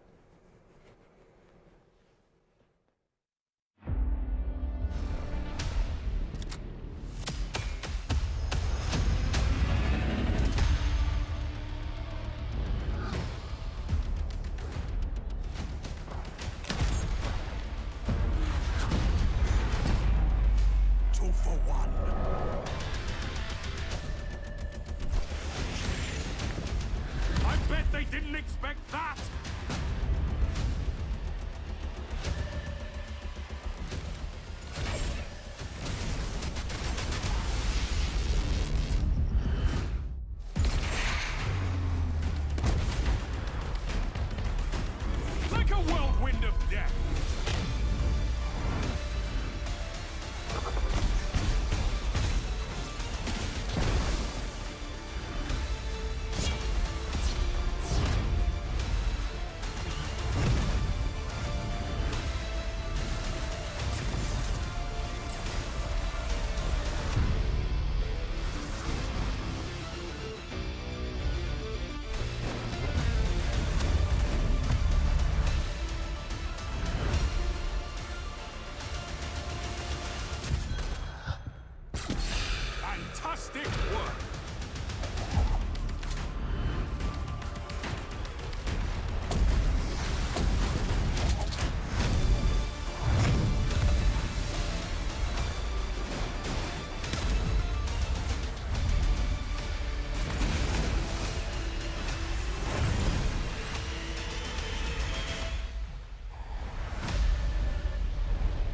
[SPEAKER 7] I bet they didn't expect that! Like a whirlwind of death! Fantastic work!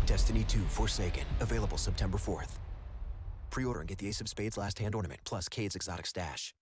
[SPEAKER 8] Destiny 2 Forsaken, available September 4th. Pre-order and get the Ace of Spades Last Hand Ornament, plus Cade's Exotic Stash.